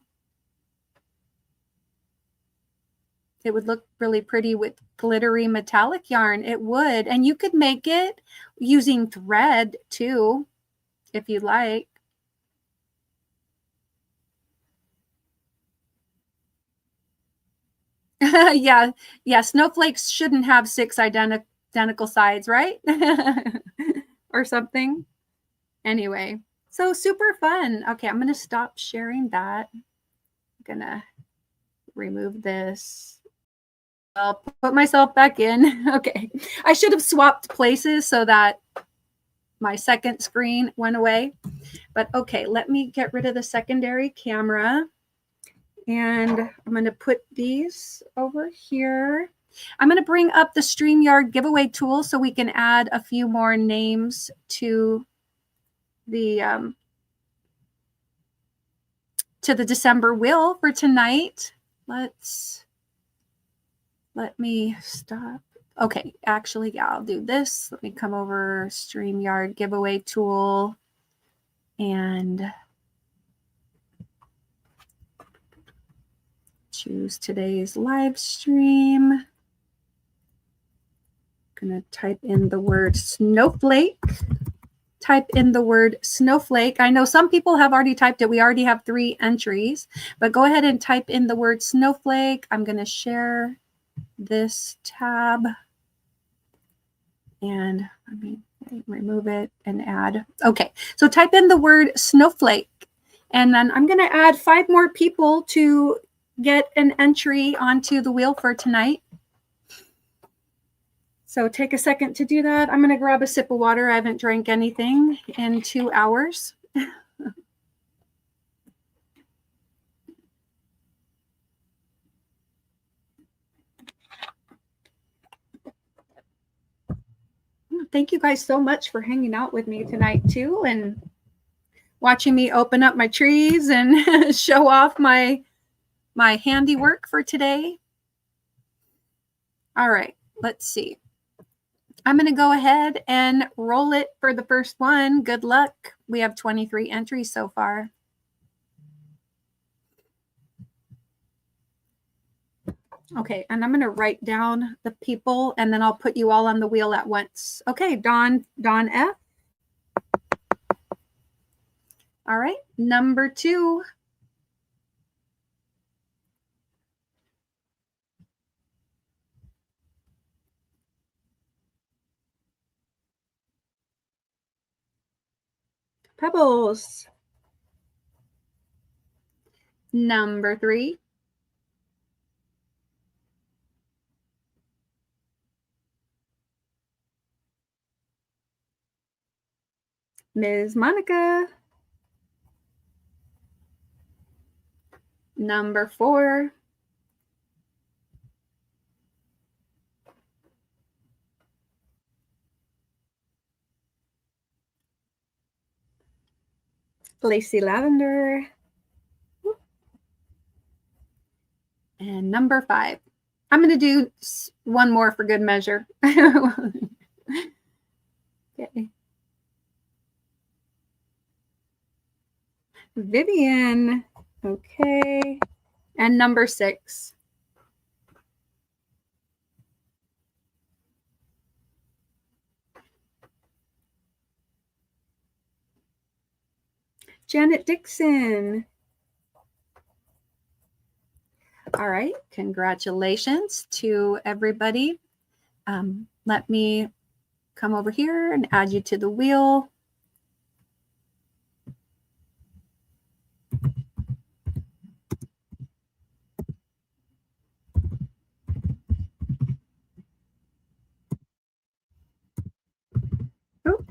It would look really pretty with glittery metallic yarn. It would. And you could make it using thread too, if you like. Yeah, snowflakes shouldn't have 6 identical sides, right? Or something. Anyway, so super fun. Okay, I'm going to stop sharing that. I'm going to remove this. I'll put myself back in. Okay, I should have swapped places so that my second screen went away. But okay, let me get rid of the secondary camera. And I'm going to put these over here. I'm going to bring up the StreamYard giveaway tool so we can add a few more names to the December wheel for tonight. Let me stop. Okay, actually, yeah, I'll do this. Let me come over StreamYard giveaway tool and choose today's live stream. I'm gonna type in the word snowflake. Type in the word snowflake. I know some people have already typed it. We already have 3 entries, but go ahead and type in the word snowflake. I'm gonna share this tab and let me remove it and add. Okay, so type in the word snowflake, and then I'm gonna add 5 more people to get an entry onto the wheel for tonight. So take a second to do that. I'm going to grab a sip of water. I haven't drank anything in 2 hours. Thank you guys so much for hanging out with me tonight too, and watching me open up my trees and show off my handiwork for today. All right, let's see. I'm going to go ahead and roll it for the first one. Good luck. We have 23 entries so far. Okay, and I'm going to write down the people, and then I'll put you all on the wheel at once. Okay, Dawn F. All right, number 2. Pebbles. Number 3. Ms. Monica. Number 4. Lacy Lavender. And number 5. I'm going to do one more for good measure. Okay. Vivian. Okay. And number 6. Janet Dixon. All right. Congratulations to everybody. Let me come over here and add you to the wheel. Oh.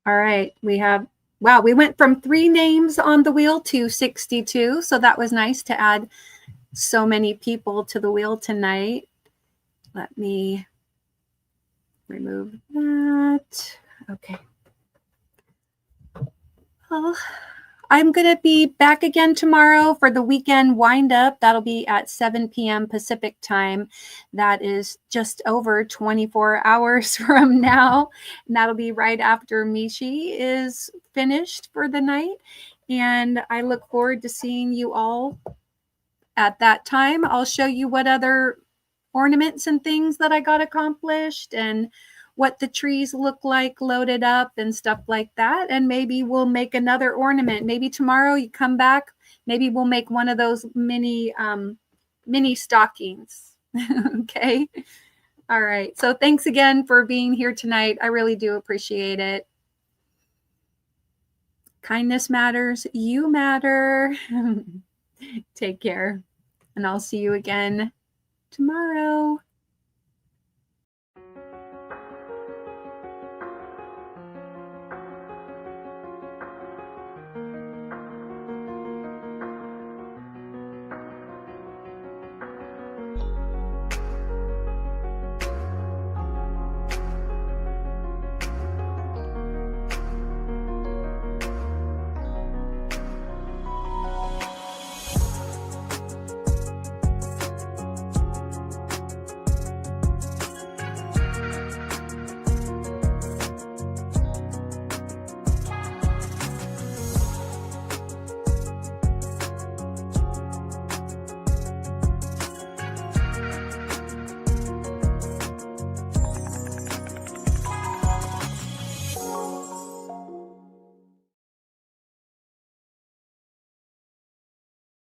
All right, we have, wow, we went from 3 names on the wheel to 62. So that was nice to add so many people to the wheel tonight. Let me remove that. Okay. Well, I'm going to be back again tomorrow for the weekend wind up. That'll be at 7 p.m. Pacific time. That is just over 24 hours from now. And that'll be right after Mishi is finished for the night. And I look forward to seeing you all at that time. I'll show you what other ornaments and things that I got accomplished and what the trees look like loaded up and stuff like that. And maybe we'll make another ornament. Maybe tomorrow you come back. Maybe we'll make one of those mini stockings. Okay. All right. So thanks again for being here tonight. I really do appreciate it. Kindness matters. You matter. Take care. And I'll see you again tomorrow.